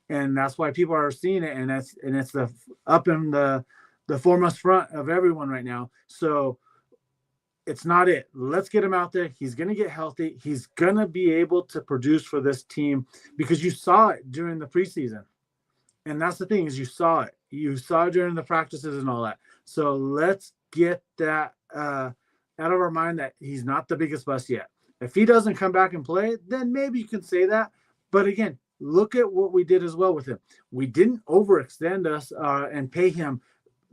B: and that's why people are seeing it, and it's the up in the foremost front of everyone right now. So it's not it. Let's get him out there. He's going to get healthy. He's going to be able to produce for this team because you saw it during the preseason. And that's the thing is you saw it. You saw it during the practices and all that. So let's get that out of our mind that he's not the biggest bust yet. If he doesn't come back and play, then maybe you can say that. But again, look at what we did as well with him. We didn't overextend us and pay him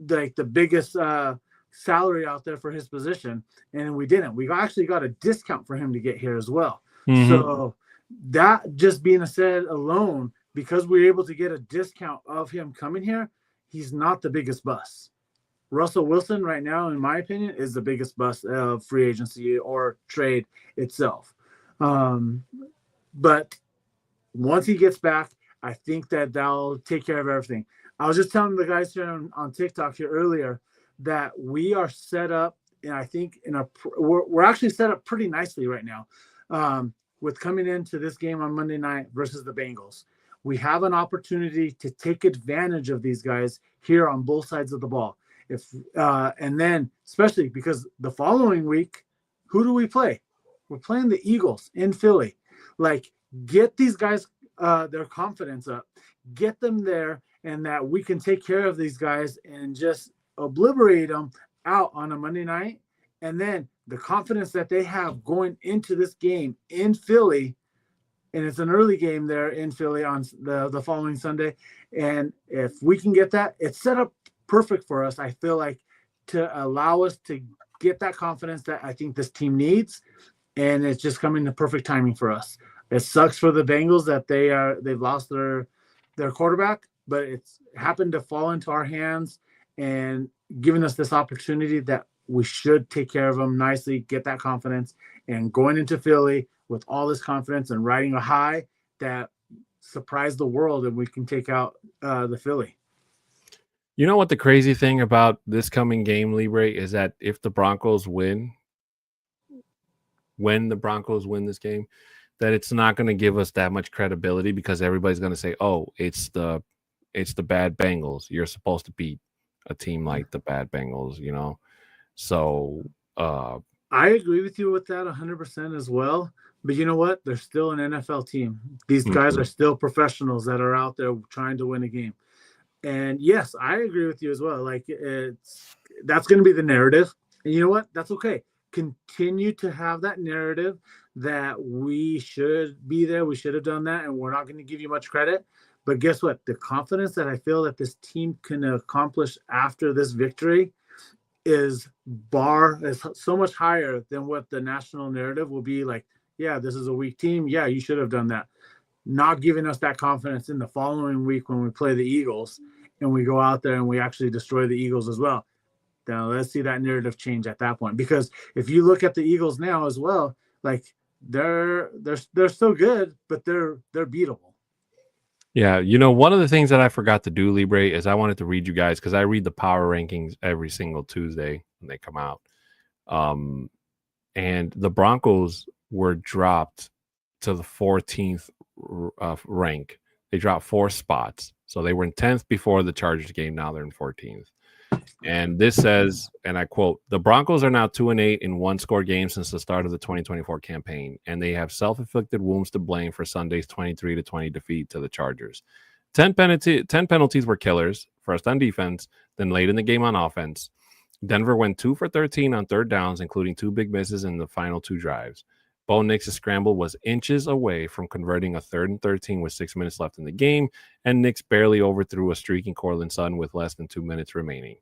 B: like the biggest salary out there for his position, and we didn't. We actually got a discount for him to get here as well. Mm-hmm. So that just being said alone, because we were able to get a discount of him coming here, he's not the biggest bust. Russell Wilson right now, in my opinion, is the biggest bust of free agency or trade itself. But once he gets back, I think that that'll take care of everything. I was just telling the guys here on TikTok here earlier that we are set up, and I think we're actually set up pretty nicely right now with coming into this game on Monday night versus the Bengals. We have an opportunity to take advantage of these guys here on both sides of the ball. And then especially because the following week, who do we play? We're playing the Eagles in Philly. Like, get these guys their confidence up, get them there, and that we can take care of these guys and just obliterate them out on a Monday night. And then the confidence that they have going into this game in Philly, and it's an early game there in Philly on the following Sunday. And if we can get that, it's set up perfect for us, I feel like, to allow us to get that confidence that I think this team needs. And it's just coming to perfect timing for us. It sucks for the Bengals that they've lost their quarterback, but it's happened to fall into our hands and giving us this opportunity that we should take care of them nicely, get that confidence, and going into Philly with all this confidence and riding a high that surprised the world, and we can take out the Philly.
A: You know what the crazy thing about this coming game, Libre, is that if the Broncos win, when the Broncos win this game, that it's not going to give us that much credibility because everybody's going to say, oh, it's the bad Bengals. You're supposed to beat a team like the bad Bengals, you know? So
B: I agree with you with that 100% as well. But you know what? They're still an NFL team. These guys are still professionals that are out there trying to win a game. And yes, I agree with you as well. Like, that's going to be the narrative. And you know what? That's okay. Continue to have that narrative that we should be there. We should have done that. And we're not going to give you much credit. But guess what? The confidence that I feel that this team can accomplish after this victory is so much higher than what the national narrative will be like. Yeah, this is a weak team. Yeah, you should have done that. Not giving us that confidence in the following week when we play the Eagles and we go out there and we actually destroy the Eagles as well. Now let's see that narrative change at that point. Because if you look at the Eagles now as well, like they're so good, but they're beatable.
A: Yeah, you know, one of the things that I forgot to do, Libre, is I wanted to read you guys because I read the power rankings every single Tuesday when they come out. And the Broncos were dropped to the 14th rank. They dropped 4 spots. So they were in 10th before the Chargers game. Now they're in 14th. And this says, and I quote, the Broncos are now 2-8 in one-score games since the start of the 2024 campaign, and they have self-inflicted wounds to blame for Sunday's 23-20 defeat to the Chargers. 10 penalties were killers, first on defense, then late in the game on offense. Denver went 2 for 13 on third downs, including 2 big misses in the final 2 drives. Bo Nix's scramble was inches away from converting a 3rd and 13 with 6 minutes left in the game, and Nix barely overthrew a streaking Cortland Sutton with less than 2 minutes remaining.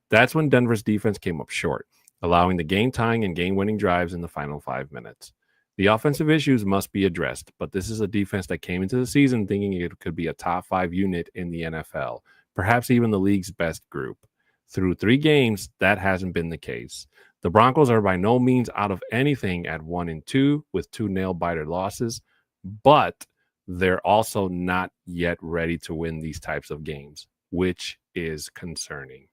A: That's when Denver's defense came up short, allowing the game-tying and game-winning drives in the final 5 minutes. The offensive issues must be addressed, but this is a defense that came into the season thinking it could be a top 5 unit in the NFL, perhaps even the league's best group. Through 3 games, that hasn't been the case. The Broncos are by no means out of anything at 1-2 with 2 nail-biter losses, but they're also not yet ready to win these types of games, which is concerning.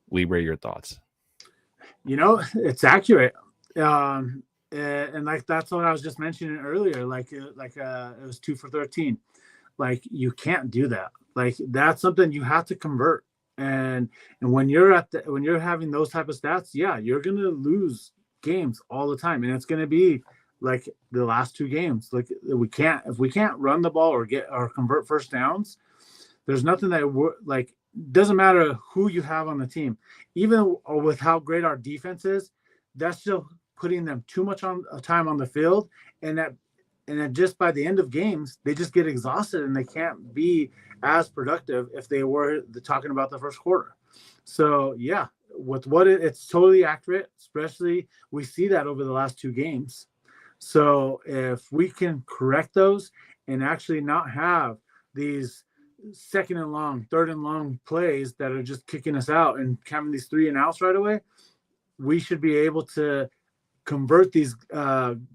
A: Libre, your thoughts?
B: You know, it's accurate. And like that's what I was just mentioning earlier. Like it was 2 for 13. Like you can't do that. Like that's something you have to convert. And when you're having those type of stats, yeah, you're gonna lose games all the time, and it's going to be like the last two games. Like if we can't run the ball or convert first downs, there's nothing that like doesn't matter who you have on the team, even with how great our defense is. That's still putting them too much on time on the field, and then just by the end of games, they just get exhausted and they can't be as productive if they were talking about the first quarter. So yeah, with it's totally accurate. Especially we see that over the last two games. So if we can correct those and actually not have these second and long, third and long plays that are just kicking us out and having these 3 and outs right away, we should be able to convert these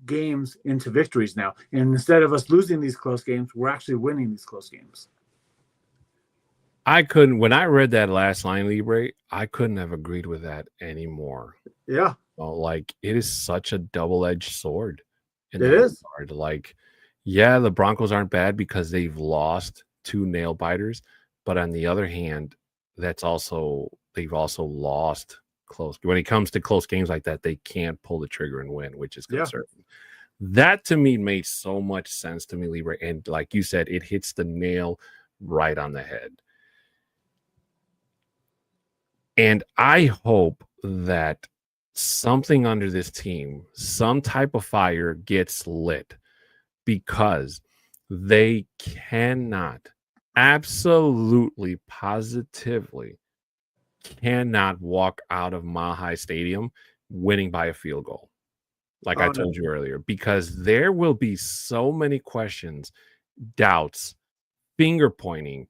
B: games into victories now. And instead of us losing these close games, we're actually winning these close games.
A: When I read that last line, Libre, I couldn't have agreed with that anymore.
B: Yeah.
A: Like, it is such a double-edged sword.
B: It is.
A: Regard. Like, yeah, the Broncos aren't bad because they've lost 2 nail biters, but on the other hand, they've also lost close. When it comes to close games like that, they can't pull the trigger and win, which is concerning. Yeah. That to me made so much sense to me, Libre, and like you said, it hits the nail right on the head. And I hope that something under this team, some type of fire gets lit, because they cannot, absolutely, positively cannot walk out of Mile High Stadium winning by a field goal, like I told you earlier, because there will be so many questions, doubts, finger pointing,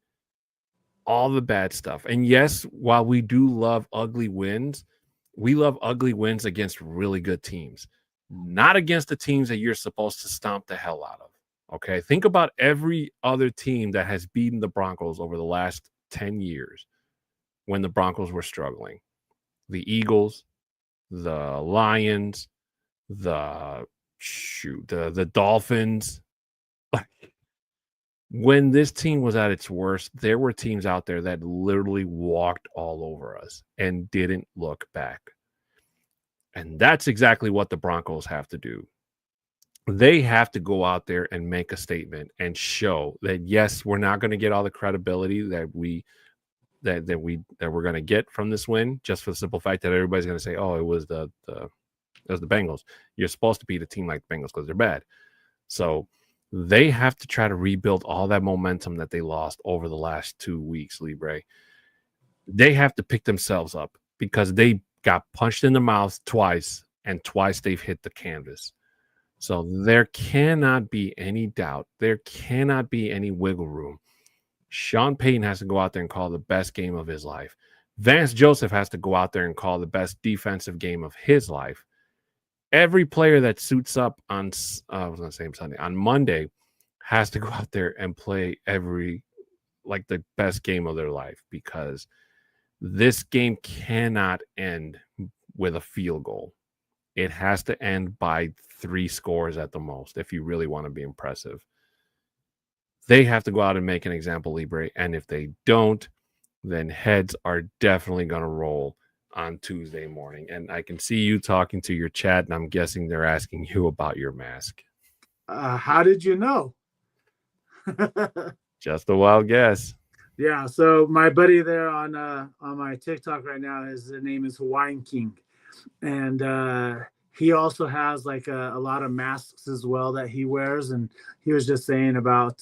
A: all the bad stuff. And yes, while we do love ugly wins, we love ugly wins against really good teams, not against the teams that you're supposed to stomp the hell out of. Okay, think about every other team that has beaten the Broncos over the last 10 years when the Broncos were struggling. The Eagles, the Lions, the Dolphins. When this team was at its worst, there were teams out there that literally walked all over us and didn't look back. And that's exactly what the Broncos have to do. They have to go out there and make a statement and show that, yes, we're not going to get all the credibility that we're going to get from this win, just for the simple fact that everybody's going to say, oh, it was the Bengals. You're supposed to beat a team like the Bengals because they're bad. So they have to try to rebuild all that momentum that they lost over the last 2 weeks, Libre. They have to pick themselves up because they got punched in the mouth twice, and twice they've hit the canvas. So there cannot be any doubt. There cannot be any wiggle room. Sean Payton has to go out there and call the best game of his life. Vance Joseph has to go out there and call the best defensive game of his life. Every player that suits up on Monday has to go out there and play the best game of their life, because this game cannot end with a field goal. It has to end by 3 scores at the most if you really want to be impressive. They have to go out and make an example, Libre, and if they don't, then heads are definitely going to roll on Tuesday morning. And I can see you talking to your chat, and I'm guessing they're asking you about your mask.
B: How did you know?
A: Just a wild guess.
B: Yeah, so my buddy there on my TikTok right now, his name is Hawaiian King, and he also has like a lot of masks as well that he wears, and he was just saying about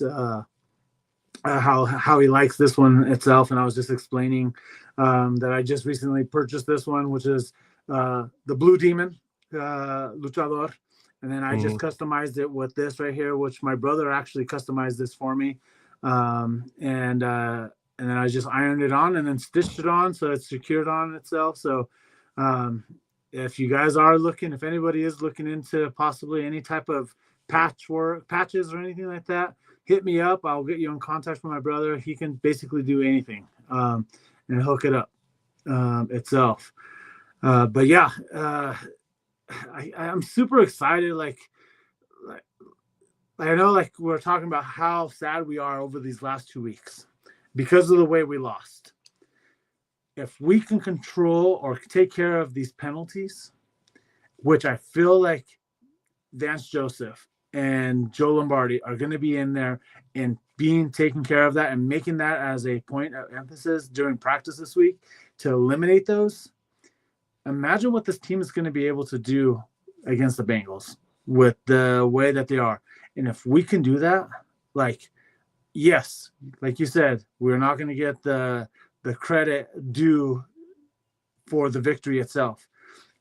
B: how he likes this one itself, and I was just explaining that I just recently purchased this one, which is the Blue Demon Luchador, and then I just customized it with this right here, which my brother actually customized this for me, and then I just ironed it on and then stitched it on so it's secured on itself. So if you guys are looking, if anybody is looking into possibly any type of patches or anything like that, hit me up. I'll get you in contact with my brother. He can basically do anything and hook it up itself. But yeah, I'm super excited. Like I know, like we're talking about how sad we are over these last 2 weeks because of the way we lost. If we can control or take care of these penalties which I feel like Vance Joseph and Joe Lombardi are going to be in there and being taken care of that and making that as a point of emphasis during practice this week to eliminate those. Imagine what this team is going to be able to do against the Bengals with the way that they are. And if we can do that, like, yes, like you said, we're not going to get the credit due for the victory itself.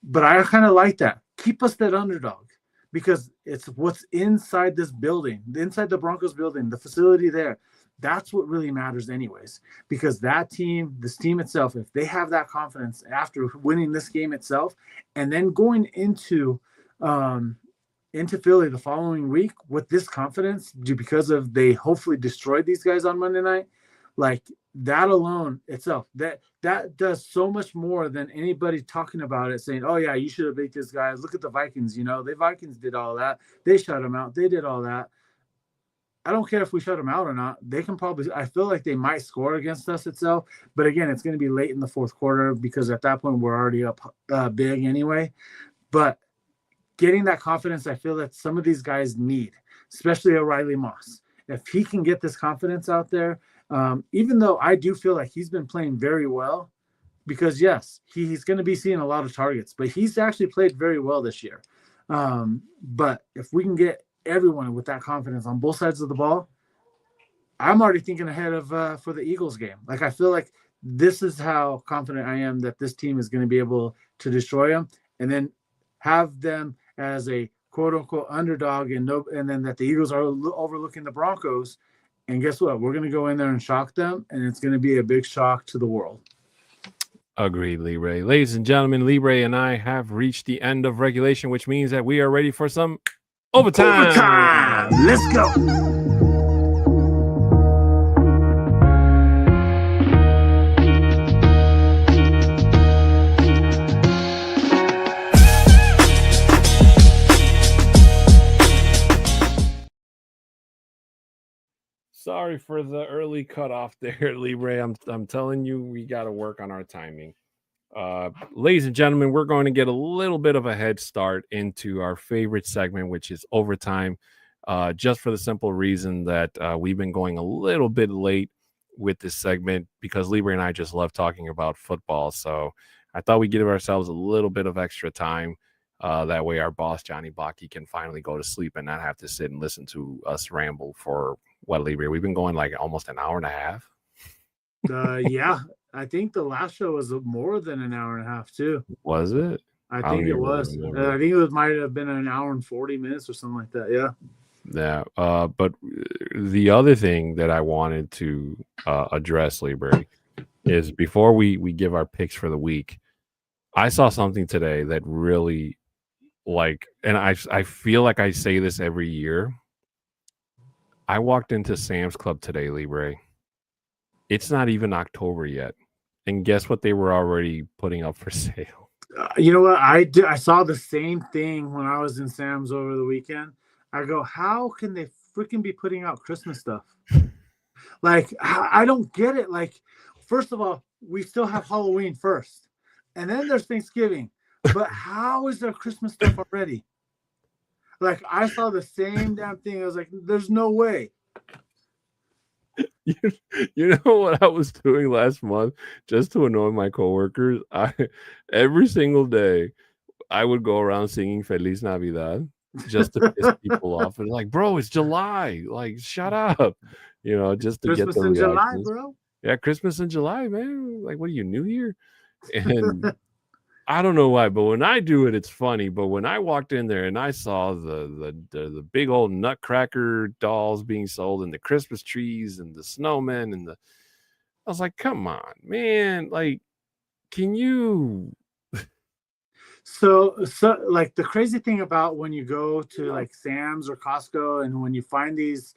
B: But I kind of like that. Keep us that underdog, because it's what's inside this building, inside the Broncos building, the facility there. That's what really matters anyways, because that team, this team itself, if they have that confidence after winning this game itself and then going into Philly the following week with this confidence, because of they hopefully destroyed these guys on Monday night, like that alone itself, that does so much more than anybody talking about it, saying, oh yeah, you should have beat this guy. Look at the Vikings, the Vikings did all that. They shut them out. They did all that. I don't care if we shut them out or not. They can probably, I feel like they might score against us itself. But again, it's going to be late in the fourth quarter because at that point we're already up big anyway. But getting that confidence, I feel that some of these guys need, especially O'Reilly Moss. If he can get this confidence out there, even though I do feel like he's been playing very well, because yes, he's going to be seeing a lot of targets, but he's actually played very well this year. But if we can get everyone with that confidence on both sides of the ball, I'm already thinking ahead of for the Eagles game. Like, I feel like this is how confident I am that this team is going to be able to destroy them, and then have them as a quote unquote underdog, and then that the Eagles are overlooking the Broncos. And guess what? We're going to go in there and shock them, and it's going to be a big shock to the world.
A: Agreed, Libre. Ladies and gentlemen, Libre and I have reached the end of regulation, which means that we are ready for some overtime.
B: Let's go.
A: Sorry for the early cutoff there, Libre. I'm telling you, we got to work on our timing. Ladies and gentlemen, we're going to get a little bit of a head start into our favorite segment, which is overtime, just for the simple reason that we've been going a little bit late with this segment because Libre and I just love talking about football. So I thought we'd give ourselves a little bit of extra time. That way our boss, Johnny Baki, can finally go to sleep and not have to sit and listen to us ramble for what, Libre? We've been going like almost an hour and a half.
B: Yeah. I think the last show was more than an hour and a half too.
A: Was it?
B: I think it was. I think it might have been an hour and 40 minutes or something like that. Yeah.
A: Yeah. But the other thing that I wanted to address, Libre, is before we give our picks for the week, I saw something today that really, and I feel like I say this every year. I walked into Sam's Club today, Libre. It's not even October yet. And guess what they were already putting up for sale?
B: You know what? I saw the same thing when I was in Sam's over the weekend. I go, how can they freaking be putting out Christmas stuff? Like, I don't get it. Like, first of all, we still have Halloween first. And then there's Thanksgiving. But how is there Christmas stuff already? Like, I saw the same damn thing. I was like, there's no way.
A: You know what I was doing last month just to annoy my coworkers? Every single day I would go around singing Feliz Navidad just to piss people off. And like, bro, it's July. Like, shut up. Just to
B: Christmas
A: get the
B: in
A: reactions.
B: July, bro.
A: Yeah, Christmas in July, man. Like, what are you, New Year? And I don't know why, but when I do it, it's funny. But when I walked in there and I saw the big old nutcracker dolls being sold and the Christmas trees and the snowmen and I was like, come on, man. Like, can you?
B: So like the crazy thing about when you go to like Sam's or Costco and when you find these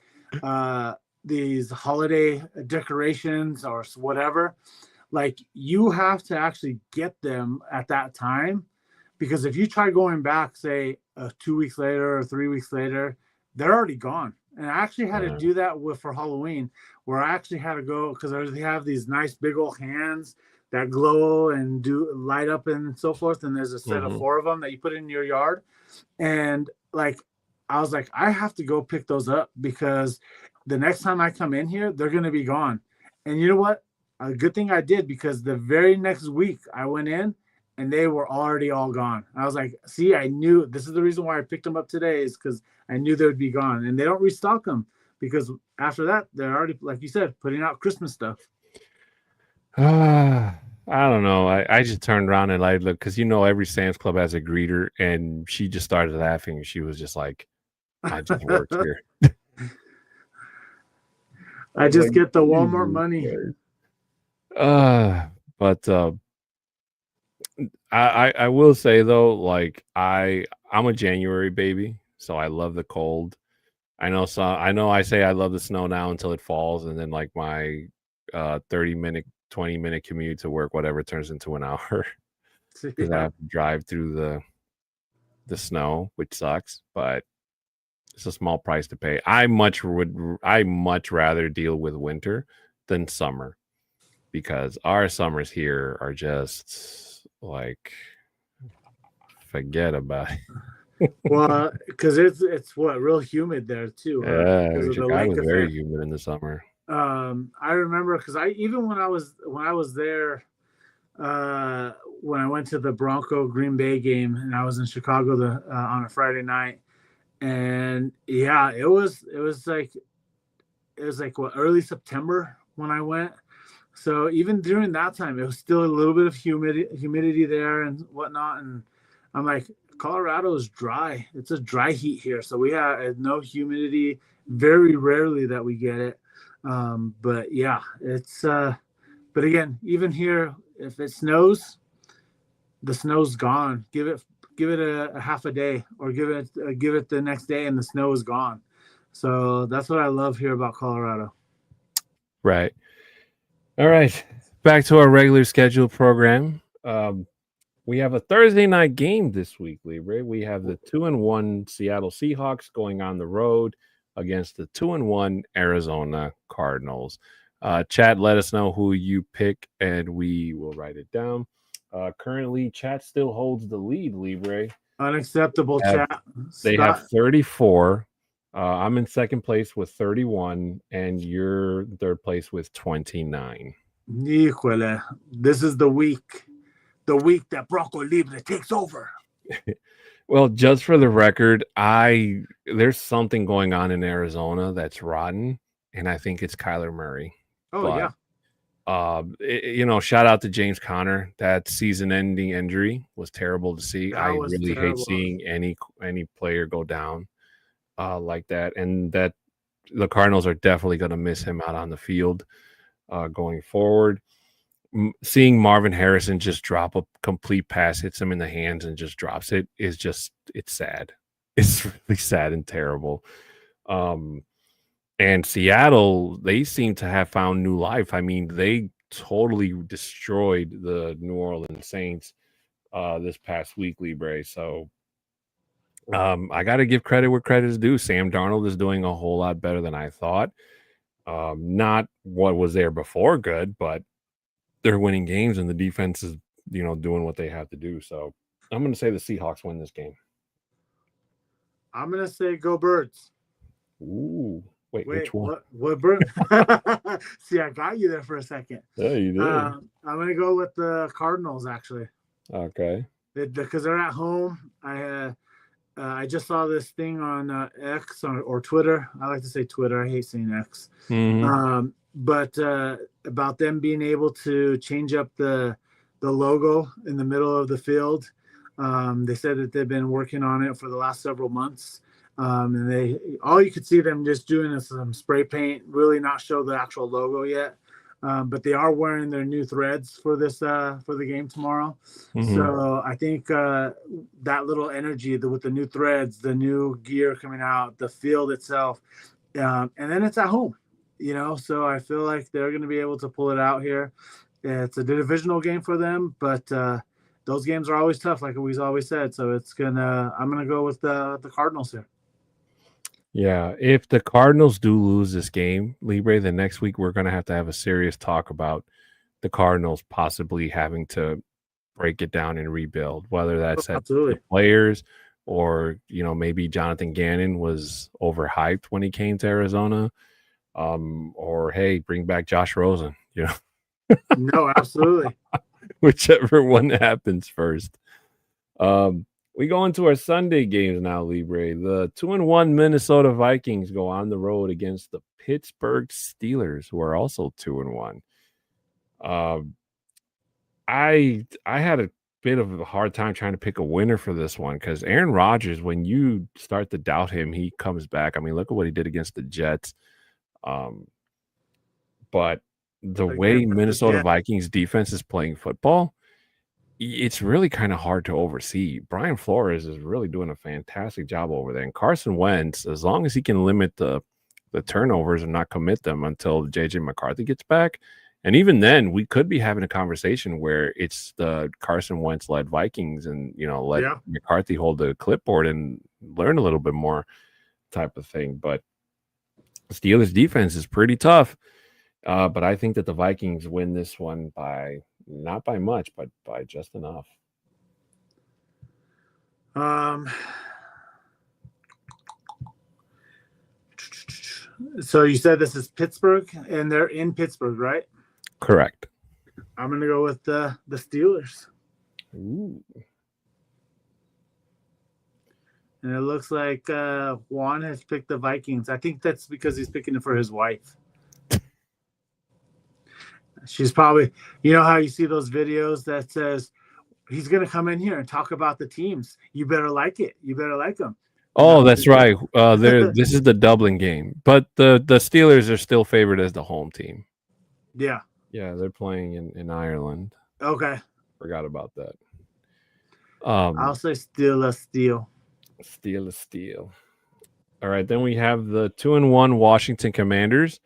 B: holiday decorations or whatever, like you have to actually get them at that time, because if you try going back, say 2 weeks later or 3 weeks later, they're already gone. And I actually had to do that for Halloween, where I actually had to go because they have these nice big old hands that glow and do light up and so forth. And there's a set of
A: Mhm.
B: 4 of them that you put in your yard. And like, I was like, I have to go pick those up because the next time I come in here, they're going to be gone. And you know what? A good thing I did, because the very next week I went in and they were already all gone. I was like, see, I knew this is the reason why I picked them up today, is because I knew they would be gone. And they don't restock them because after that, they're already, like you said, putting out Christmas stuff.
A: I don't know. I just turned around and I looked, because every Sam's Club has a greeter, and she just started laughing. She was just like, "I just work here."
B: I
A: was
B: just
A: like,
B: get the Walmart
A: "Jesus
B: money.
A: Christ." But I will say though, like I'm a January baby, so I love the cold. I know I say I love the snow now until it falls, and then like my 30-minute, 20-minute commute to work, whatever, turns into an hour because I
B: Yeah.
A: have to drive through the snow, which sucks, but it's a small price to pay. I much rather deal with winter than summer, because our summers here are just like, forget about it.
B: Well, because it's what, real humid there too, huh?
A: Yeah,
B: Because of the lake
A: Chicago's very
B: effect.
A: humid in the summer.
B: I remember because I even when I was there, when I went to the Bronco Green Bay game and I was in Chicago on a Friday night, and yeah, it was like what, early September when I went. So even during that time, it was still a little bit of humidity there and whatnot. And I'm like, Colorado is dry. It's a dry heat here, so we have no humidity. Very rarely that we get it. But yeah, it's. But again, even here, if it snows, the snow's gone. Give it a half a day, or give it the next day, and the snow is gone. So that's what I love here about Colorado.
A: Right. All right. Back to our regular scheduled program. We have a Thursday night game this week, Libre. We have the 2-1 Seattle Seahawks going on the road against the 2-1 Arizona Cardinals. Chat, let us know who you pick, and we will write it down. Currently, Chat still holds the lead, Libre.
B: Unacceptable, chat.
A: They have
B: Scott,
A: 34. I'm in second place with 31, and you're third place with 29.
B: híjole, this is the week that Bronco Libre takes over.
A: Well, just for the record, there's something going on in Arizona that's rotten, and I think it's Kyler Murray.
B: Oh
A: But
B: yeah,
A: shout out to James Conner. That season-ending injury was terrible to see.
B: that
A: I
B: was
A: really hate
B: terrible.
A: seeing any player go down like that, and that the Cardinals are definitely going to miss him out on the field going forward. Seeing Marvin Harrison just drop a complete pass, hits him in the hands, and just drops it is just, it's sad. It's really sad and terrible. And Seattle, they seem to have found new life. I mean, they totally destroyed the New Orleans Saints this past week, Libre. So I got to give credit where credit is due. Sam Darnold is doing a whole lot better than I thought. Not what was there before good, but they're winning games, and the defense is, doing what they have to do. So I'm going to say the Seahawks win this game.
B: I'm gonna say go Birds.
A: Ooh, wait, which one?
B: What bird? See, I got you there for a second.
A: Yeah, you did.
B: I'm gonna go with the Cardinals actually.
A: Okay.
B: Because they're at home. I just saw this thing on X or Twitter. I like to say Twitter. I hate saying X.
A: Mm-hmm.
B: But about them being able to change up the logo in the middle of the field. They said that they've been working on it for the last several months. And all you could see them just doing is some spray paint, really not show the actual logo yet. But they are wearing their new threads for the game tomorrow.
A: Mm-hmm.
B: So I think that little energy with the new threads, the new gear coming out, the field itself, and then it's at home, So I feel like they're going to be able to pull it out here. It's a divisional game for them, but those games are always tough, like we've always said. So I'm gonna go with the Cardinals here.
A: Yeah, if the Cardinals do lose this game, Libre, the next week we're going to have a serious talk about the Cardinals possibly having to break it down and rebuild, whether that's at
B: Absolutely.
A: the players or, maybe Jonathan Gannon was overhyped when he came to Arizona. Or hey, bring back Josh Rosen,
B: No, absolutely.
A: whichever one happens first. We go into our Sunday games now, Libre. The 2-1 Minnesota Vikings go on the road against the Pittsburgh Steelers, who are also 2-1. I had a bit of a hard time trying to pick a winner for this one because Aaron Rodgers, when you start to doubt him, he comes back. I mean, look at what he did against the Jets. But the way Minnesota Vikings defense is playing football, it's really kind of hard to oversee. Brian Flores is really doing a fantastic job over there. And Carson Wentz, as long as he can limit the turnovers and not commit them until JJ McCarthy gets back. And even then, we could be having a conversation where it's the Carson Wentz-led Vikings and, let McCarthy hold the clipboard and learn a little bit more type of thing. But Steelers defense is pretty tough. But I think that the Vikings win this one not by much, but by just enough.
B: So you said this is Pittsburgh, and they're in Pittsburgh, right?
A: Correct.
B: I'm going to go with the Steelers.
A: Ooh.
B: And it looks like Juan has picked the Vikings. I think that's because he's picking it for his wife. She's probably, how you see those videos that says he's going to come in here and talk about the teams. You better like it. You better like them.
A: Oh, that's right. This is the Dublin game, but the Steelers are still favored as the home team.
B: Yeah.
A: Yeah, they're playing in Ireland.
B: Okay.
A: Forgot about that.
B: I'll say Steelers.
A: Steel. All right, then we have the 2-1 Washington Commanders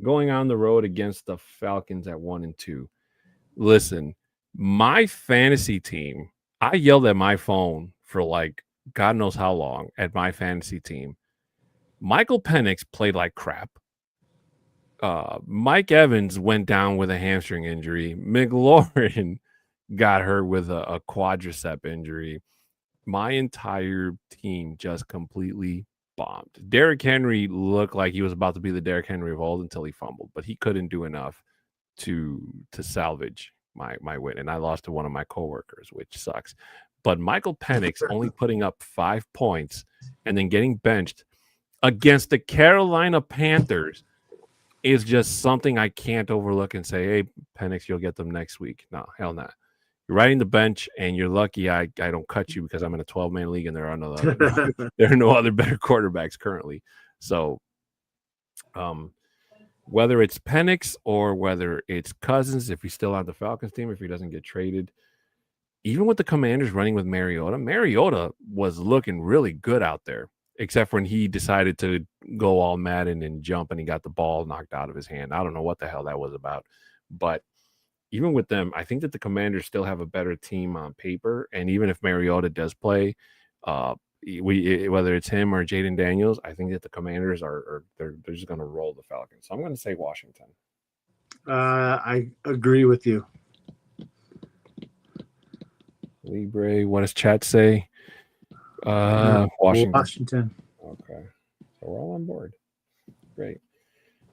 A: going on the road against the Falcons at 1-2. Listen, my fantasy team, I yelled at my phone for like God knows how long at my fantasy team. Michael Penix played like crap. Mike Evans went down with a hamstring injury. McLaurin got hurt with a quadricep injury. My entire team just completely bombed. Derrick Henry looked like he was about to be the Derrick Henry of old until he fumbled, but he couldn't do enough to salvage my win. And I lost to one of my coworkers, which sucks. But Michael Penix only putting up 5 points and then getting benched against the Carolina Panthers is just something I can't overlook and say, hey, Penix, you'll get them next week. No, hell no. You're riding the bench, and you're lucky I don't cut you because I'm in a 12-man league and there are no other better quarterbacks currently. So whether it's Penix or whether it's Cousins, if he's still on the Falcons team, if he doesn't get traded, even with the Commanders running with Mariota was looking really good out there, except when he decided to go all Madden and jump and he got the ball knocked out of his hand. I don't know what the hell that was about. But even with them, I think that the Commanders still have a better team on paper. And even if Mariota does play, whether it's him or Jaden Daniels, I think that the Commanders they're just going to roll the Falcons. So I'm going to say Washington.
B: I agree with you.
A: Libre, what does chat say? Washington. Okay. So we're all on board. Great.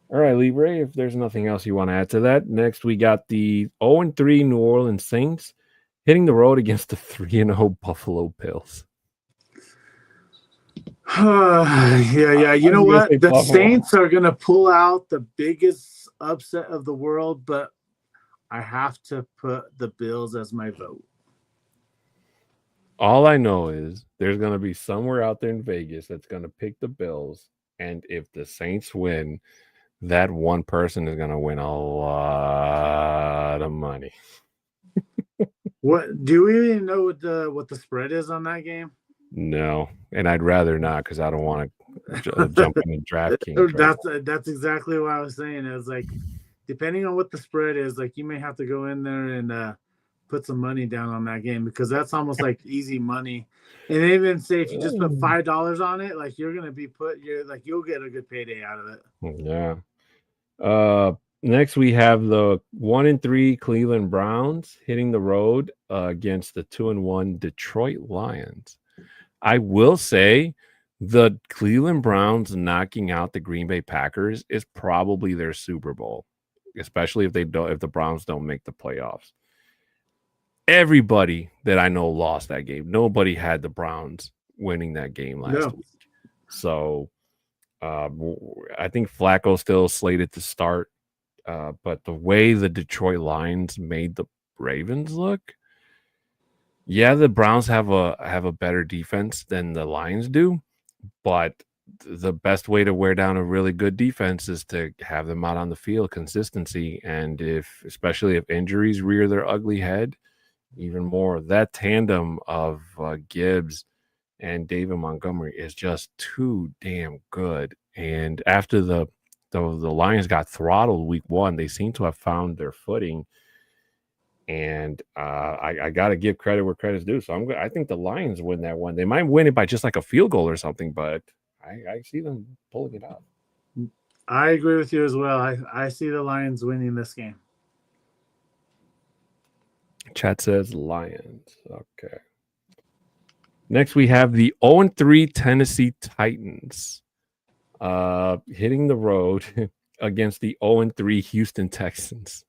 A: All right, Libre, if there's nothing else you want to add to that. Next, we got the 0-3 New Orleans Saints hitting the road against the 3-0 Buffalo Bills.
B: Yeah. You know what? The Saints are going to pull out the biggest upset of the world, but I have to put the Bills as my vote.
A: All I know is there's going to be somewhere out there in Vegas that's going to pick the Bills, and if the Saints win, that one person is going to win a lot of money.
B: What do we even know what the spread is on that game?
A: No, and I'd rather not because I don't want to jump in the DraftKings.
B: That's exactly what I was saying. It was like, depending on what the spread is, like you may have to go in there and put some money down on that game because that's almost like easy money. And even say if you just put $5 on it, like you're gonna be you'll get a good payday out of it.
A: Yeah. Next, we have the 1-3 Cleveland Browns hitting the road against the 2-1 Detroit Lions. I will say the Cleveland Browns knocking out the Green Bay Packers is probably their Super Bowl, especially if the Browns don't make the playoffs. Everybody that I know lost that game. Nobody had the Browns winning that game last week. So I think Flacco's still slated to start. But the way the Detroit Lions made the Ravens look, yeah, the Browns have a better defense than the Lions do, but the best way to wear down a really good defense is to have them out on the field, consistency, and especially if injuries rear their ugly head, even more. That tandem of Gibbs and David Montgomery is just too damn good. And after the Lions got throttled week 1, they seem to have found their footing. And I got to give credit where credit's due. So I think the Lions win that one. They might win it by just like a field goal or something, but I see them pulling it out.
B: I agree with you as well. I see the Lions winning this game.
A: Chat says Lions. Okay. Next, we have the 0-3 Tennessee Titans hitting the road against the 0-3 Houston Texans.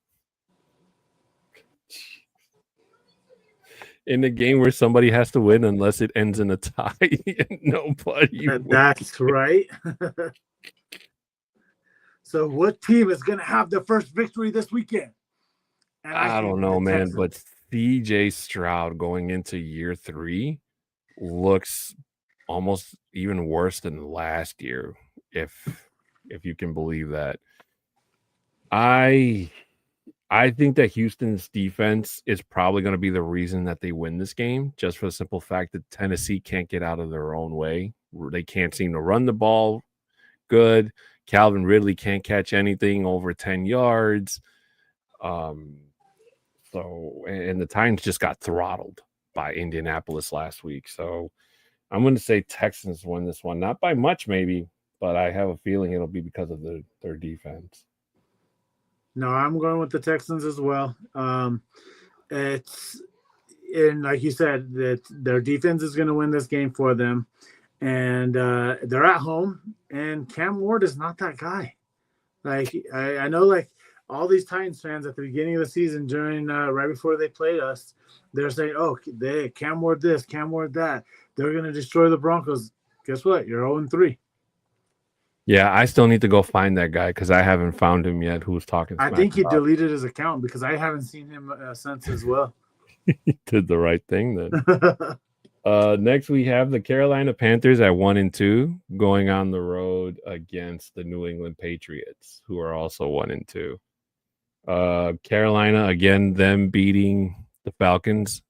A: In a game where somebody has to win unless it ends in a tie. Nobody
B: That's right. So what team is going to have the first victory this weekend?
A: And I don't know, man, but CJ Stroud going into year 3 looks almost even worse than last year, if you can believe that. I think that Houston's defense is probably going to be the reason that they win this game, just for the simple fact that Tennessee can't get out of their own way. They can't seem to run the ball good. Calvin Ridley can't catch anything over 10 yards. So, and the Titans just got throttled by Indianapolis last week. So I'm going to say Texans win this one. Not by much, maybe, but I have a feeling it'll be because of their defense.
B: No, I'm going with the Texans as well. And like you said, that their defense is going to win this game for them. And they're at home, and Cam Ward is not that guy. Like I know, like all these Titans fans at the beginning of the season, during right before they played us, they're saying, "Oh, they Cam Ward this, Cam Ward that. They're going to destroy the Broncos." Guess what? You're 0-3.
A: Yeah, I still need to go find that guy because I haven't found him yet. Who's talking?
B: I think he deleted his account because I haven't seen him since as well.
A: He did the right thing then. Next, we have the Carolina Panthers at 1-2 going on the road against the New England Patriots, who are also 1-2. Carolina, again, them beating the Falcons.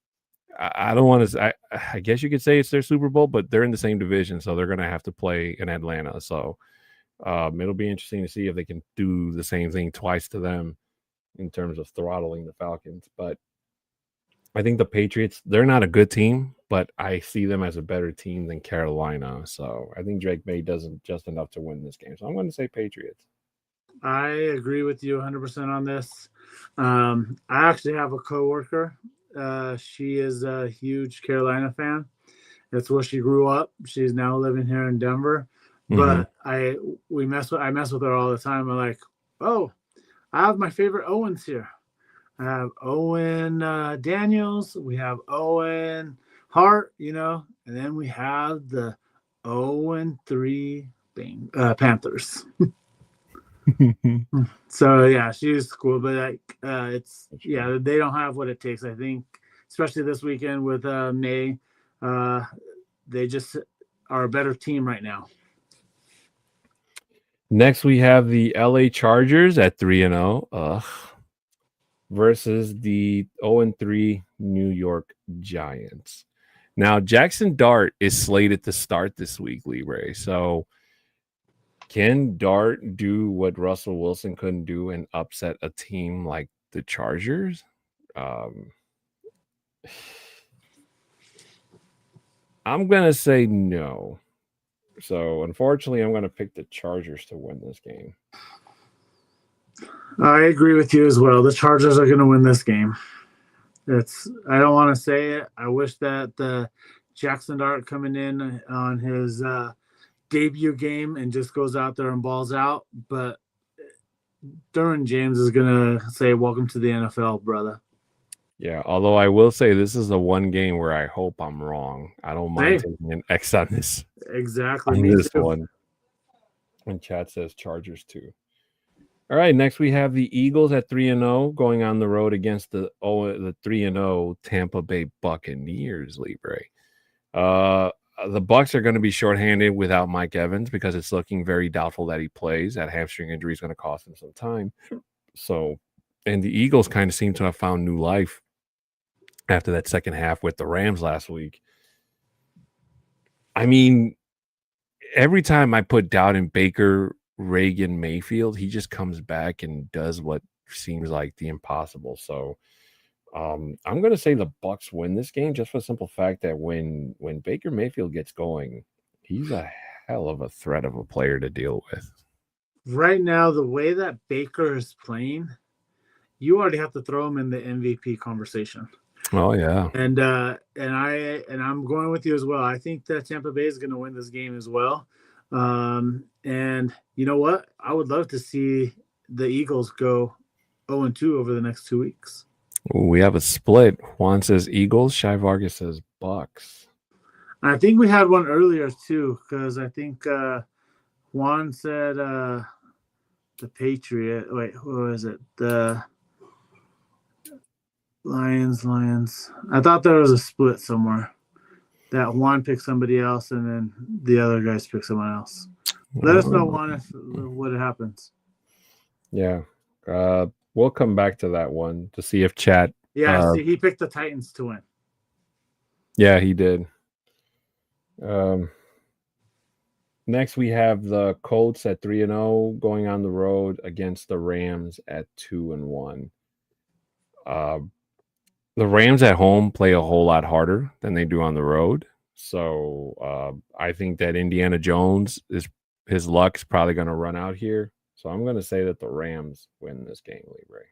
A: I don't want to. I guess you could say it's their Super Bowl, but they're in the same division, so they're going to have to play in Atlanta. So it'll be interesting to see if they can do the same thing twice to them in terms of throttling the Falcons. But I think the Patriots, they're not a good team, but I see them as a better team than Carolina. So I think Drake May doesn't just enough to win this game. So I'm going to say Patriots.
B: I agree with you 100% on this. I actually have a coworker. She is a huge Carolina fan. That's where she grew up. She's now living here in Denver. But I mess with her all the time. I'm like, oh, I have my favorite Owens here. I have Owen Daniels. We have Owen Hart, and then we have the 0-3 Panthers. So yeah, she's cool, but they don't have what it takes. I think, especially this weekend with May, they just are a better team right now.
A: Next, we have the LA Chargers at 3-0 versus the 0-3 New York Giants. Now, Jackson Dart is slated to start this week, Libre. So can Dart do what Russell Wilson couldn't do and upset a team like the Chargers? I'm going to say no. So, unfortunately, I'm going to pick the Chargers to win this game.
B: I agree with you as well. The Chargers are going to win this game. I don't want to say it. I wish that the Jackson Dart coming in on his debut game and just goes out there and balls out, but Derwin James is going to say, "Welcome to the NFL, brother."
A: Yeah, although I will say this is the one game where I hope I'm wrong. I don't mind taking an X on this.
B: Exactly.
A: On this one. And chat says Chargers too. All right, next we have the Eagles at 3-0 going on the road against the 3-0 Tampa Bay Buccaneers, Libre. The Bucs are going to be shorthanded without Mike Evans because it's looking very doubtful that he plays. That hamstring injury is going to cost him some time. So, and the Eagles kind of seem to have found new life after that second half with the Rams last week. I mean, every time I put doubt in Baker, Reagan, Mayfield, he just comes back and does what seems like the impossible. So I'm going to say the Bucs win this game just for the simple fact that when Baker Mayfield gets going, he's a hell of a threat of a player to deal with.
B: Right now, the way that Baker is playing, you already have to throw him in the MVP conversation.
A: Oh yeah,
B: and I'm going with you as well. I think that Tampa Bay is going to win this game as well. And you know what? I would love to see the Eagles go 0-2 over the next 2 weeks.
A: Ooh, we have a split. Juan says Eagles. Shy Vargas says Bucks.
B: I think we had one earlier too, because I think Juan said the Patriot. Wait, who was it? The Lions. I thought there was a split somewhere. That Juan picked somebody else, and then the other guys picked someone else. Let us know, Juan, what happens.
A: Yeah. We'll come back to that one to see if chat.
B: Yeah, see, he picked the Titans to win.
A: Yeah, he did. Next, we have the Colts at 3-0 going on the road against the Rams at 2-1. The Rams at home play a whole lot harder than they do on the road. So I think that Indiana Jones his luck's probably going to run out here. So I'm going to say that the Rams win this game, Libre.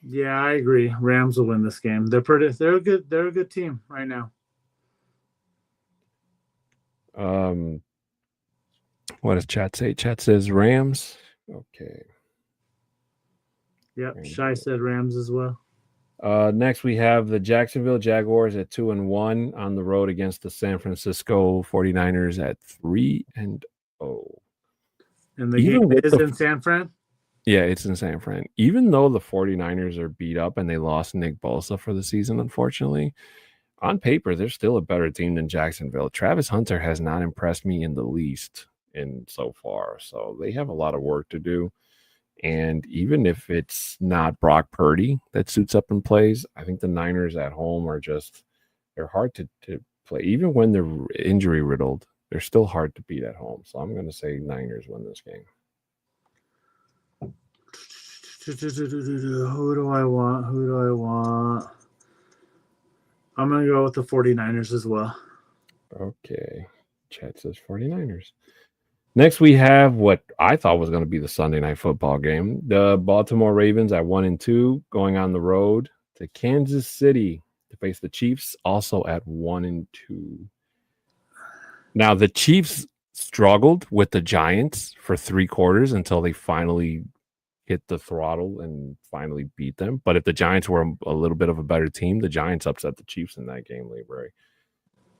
B: Yeah, I agree. Rams will win this game. They're a good team right now.
A: What does chat say? Chat says Rams. Okay.
B: Yep, Shy said Rams as well.
A: Next, we have the Jacksonville Jaguars at 2-1 on the road against the San Francisco 49ers at 3-0.
B: And the game is in San Fran?
A: Yeah, it's in San Fran. Even though the 49ers are beat up and they lost Nick Bosa for the season, unfortunately, on paper, they're still a better team than Jacksonville. Travis Hunter has not impressed me in the least so far. So they have a lot of work to do. And even if it's not Brock Purdy that suits up and plays, I think the Niners at home they're hard to play. Even when they're injury riddled, they're still hard to beat at home. So I'm going to say Niners win this game.
B: Who do I want? I'm going to go with the 49ers as well.
A: Okay. Chat says 49ers. Next, we have what I thought was going to be the Sunday night football game. The Baltimore Ravens at 1-2 going on the road to Kansas City to face the Chiefs, also at 1-2. Now, the Chiefs struggled with the Giants for 3 quarters until they finally hit the throttle and finally beat them. But if the Giants were a little bit of a better team, the Giants upset the Chiefs in that game, Libre.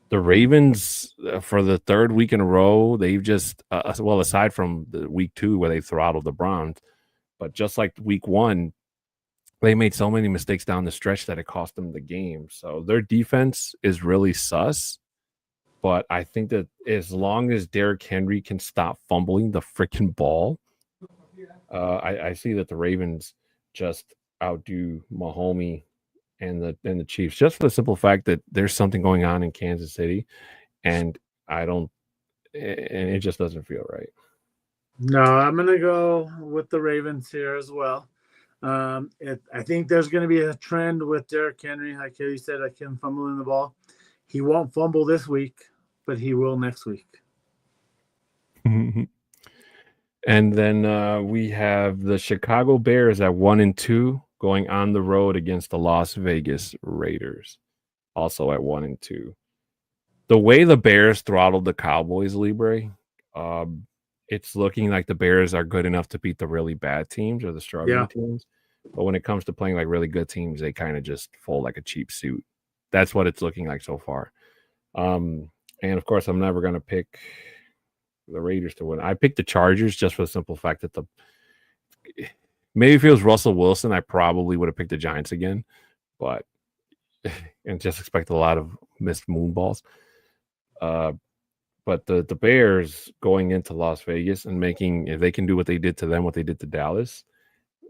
A: The Ravens, for the 3rd week in a row, they've just, aside from the week 2 where they throttled the Browns, but just like week 1, they made so many mistakes down the stretch that it cost them the game. So their defense is really sus. But I think that as long as Derrick Henry can stop fumbling the freaking ball, I see that the Ravens just outdo Mahomes and the Chiefs, just for the simple fact that there's something going on in Kansas City, and it just doesn't feel right.
B: No, I'm gonna go with the Ravens here as well. I think there's going to be a trend with Derrick Henry, like you said, like him fumbling the ball. He won't fumble this week, but he will next week.
A: And then we have the Chicago Bears at 1-2 going on the road against the Las Vegas Raiders, also at 1-2. The way the Bears throttled the Cowboys, Libre, it's looking like the Bears are good enough to beat the really bad teams or the struggling teams. But when it comes to playing like really good teams, they kind of just fold like a cheap suit. That's what it's looking like so far. And of course, I'm never going to pick the Raiders to win. I picked the Chargers just for the simple fact that maybe if it was Russell Wilson, I probably would have picked the Giants again, but and just expect a lot of missed moon balls. But the Bears going into Las Vegas and making, if they can do what they did to them, what they did to Dallas,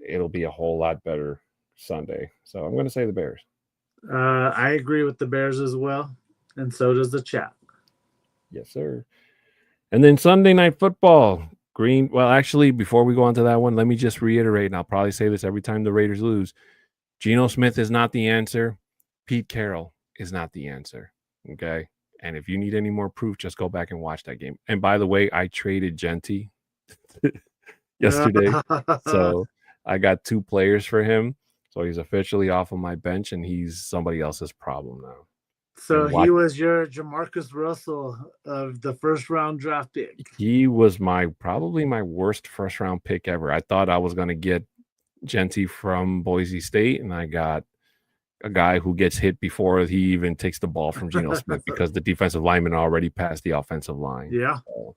A: it'll be a whole lot better Sunday. So I'm going to say the Bears.
B: I agree with the Bears as well, and so does the chat.
A: Yes, sir. And then Sunday Night Football. Well, actually, before we go on to that one, let me just reiterate, and I'll probably say this every time the Raiders lose. Geno Smith is not the answer. Pete Carroll is not the answer. Okay? And if you need any more proof, just go back and watch that game. And by the way, I traded Genty yesterday. So I got 2 players for him. So he's officially off of my bench, and he's somebody else's problem now.
B: So he was your Jamarcus Russell of the first-round draft pick.
A: He was probably my worst first-round pick ever. I thought I was going to get Genty from Boise State, and I got a guy who gets hit before he even takes the ball from Geno Smith because the defensive lineman already passed the offensive line.
B: Yeah.
A: So,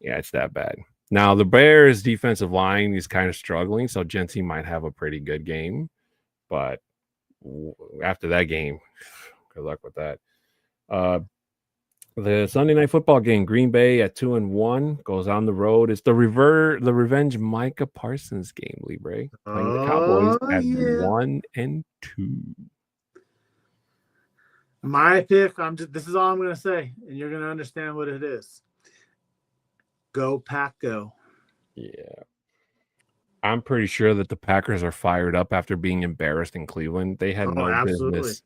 A: yeah, it's that bad. Now, the Bears' defensive line is kind of struggling, so Genty might have a pretty good game. But after that game, good luck with that. The Sunday Night Football game, Green Bay at 2-1 goes on the road. It's the revenge Micah Parsons game, Libre, playing the Cowboys at 1-2.
B: My pick. This is all I'm going to say, and you're going to understand what it is. Go Pack, go!
A: Yeah, I'm pretty sure that the Packers are fired up after being embarrassed in Cleveland. They had business.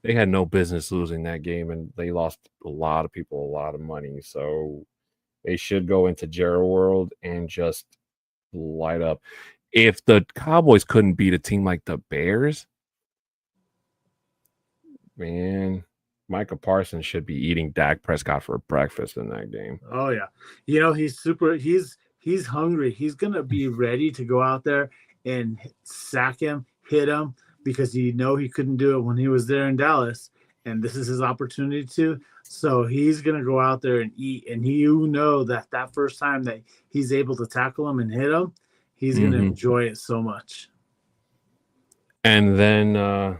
A: They had no business losing that game, and they lost a lot of people a lot of money. So they should go into Jerry World and just light up. If the Cowboys couldn't beat a team like the Bears, man, Micah Parsons should be eating Dak Prescott for breakfast in that game.
B: Oh yeah, he's hungry. He's gonna be ready to go out there and sack him, hit him, because he couldn't do it when he was there in Dallas, and this is his opportunity to. So he's gonna go out there and eat, and that first time that he's able to tackle him and hit him, he's gonna enjoy it so much.
A: And then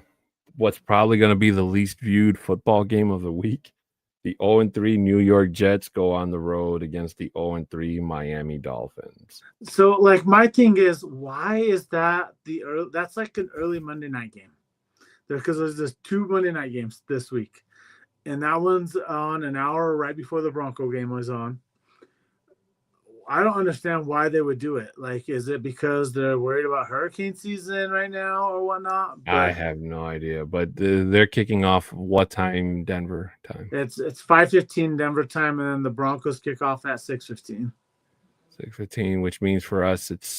A: what's probably going to be the least viewed football game of the week, the 0-3 New York Jets go on the road against the 0-3 Miami Dolphins.
B: So, like, my thing is, why is that that's like an early Monday night game? Because there's just 2 Monday night games this week, and that one's on an hour right before the Bronco game was on. I don't understand why they would do it. Like, is it because they're worried about hurricane season right now or whatnot?
A: I have no idea, but they're kicking off what time? Denver time.
B: It's 5:15 Denver time, and then the Broncos kick off at 6:15.
A: 6:15, which means for us it's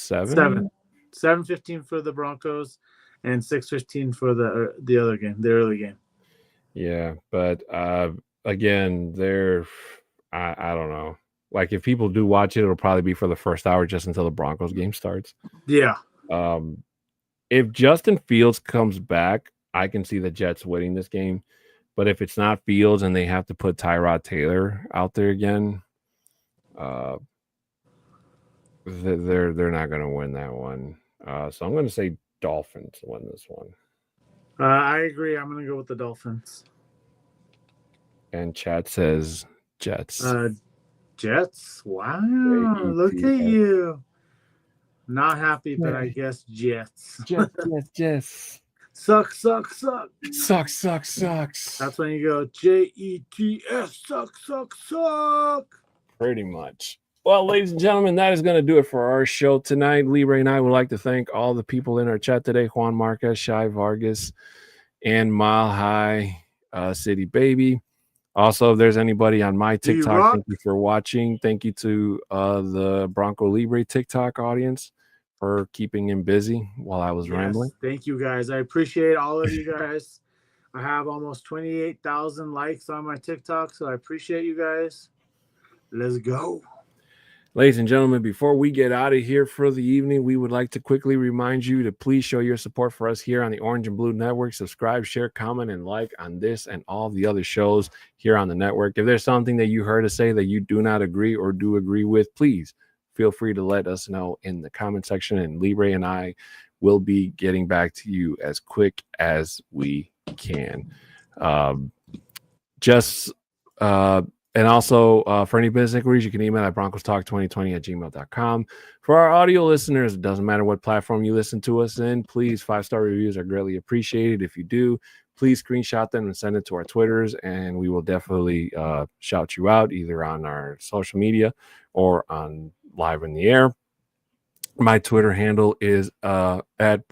A: 7:15
B: for the Broncos, and 6:15 for the other game, the early game.
A: Yeah, but again, I don't know. Like, if people do watch it, it'll probably be for the first hour just until the Broncos game starts.
B: Yeah.
A: If Justin Fields comes back, I can see the Jets winning this game. But if it's not Fields and they have to put Tyrod Taylor out there again, they're not going to win that one. So I'm going to say Dolphins win this one.
B: I agree. I'm going to go with the Dolphins.
A: And chat says Jets.
B: Jets? Wow. Look at you. Not happy, but I guess Jets.
A: Jets.
B: Sucks.
A: Sucks.
B: That's when you go Jets. Suck.
A: Pretty much. Well, ladies and gentlemen, that is going to do it for our show tonight. Libre and I would like to thank all the people in our chat today: Juan Marquez, Shai Vargas, and Mile High City Baby. Also, if there's anybody on my
B: Do you
A: TikTok,
B: rock?
A: thank you for watching. Thank you to the Bronco Libre TikTok audience for keeping him busy while I was rambling.
B: Thank you guys. I appreciate all of you guys. I have almost 28,000 likes on my TikTok, so I appreciate you guys. Let's go.
A: Ladies and gentlemen, before we get out of here for the evening, we would like to quickly remind you to please show your support for us here on the Orange and Blue Network. Subscribe, share, comment, and like on this and all the other shows here on the network. If there's something that you heard us say that you do not agree or do agree with, please feel free to let us know in the comment section, and Libre and I will be getting back to you as quick as we can. And also, for any business inquiries, you can email at broncostalk2020@gmail.com. For our audio listeners, it doesn't matter what platform you listen to us in, please, 5-star reviews are greatly appreciated. If you do, please screenshot them and send it to our Twitters, and we will definitely shout you out either on our social media or on live in the air. My Twitter handle is at at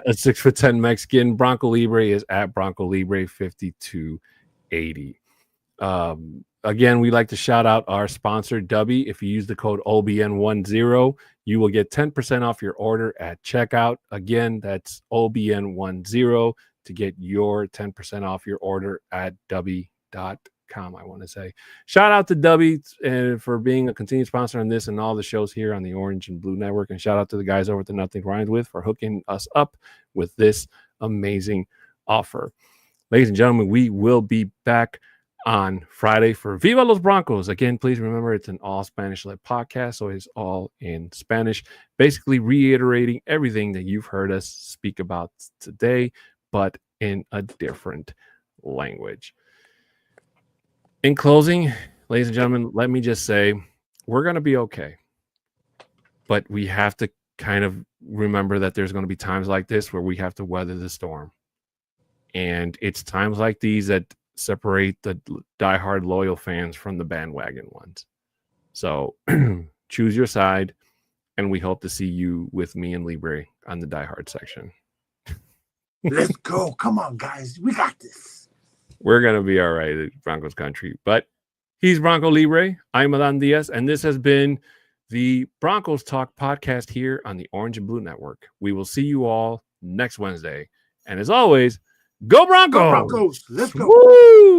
A: a 6'10" Mexican. Bronco Libre is at Bronco Libre 5280. Again, we like to shout out our sponsor, Dubby. If you use the code OBN10, you will get 10% off your order at checkout. Again, that's OBN10 to get your 10% off your order at Dubby.com. I want to say shout out to Dubby for being a continued sponsor on this and all the shows here on the Orange and Blue Network, and shout out to the guys over at the Nothing Rhymes With for hooking us up with this amazing offer. Ladies and gentlemen, we will be back on Friday for Viva Los Broncos. Again, please remember it's an all Spanish-led podcast, so it's all in Spanish, basically reiterating everything that you've heard us speak about today, but in a different language. In closing, ladies and gentlemen, let me just say we're going to be okay, but we have to kind of remember that there's going to be times like this where we have to weather the storm. And it's times like these that separate the diehard loyal fans from the bandwagon ones. So choose your side, and we hope to see you with me and Libre on the diehard section.
B: Let's go. Come on, guys. We got this.
A: We're going to be all right at Broncos country. But he's Bronco Libre. I'm Adan Diaz, and this has been the Broncos Talk podcast here on the Orange and Blue Network. We will see you all next Wednesday. And as always, go Broncos!
B: Go Broncos! Let's go!
A: Woo!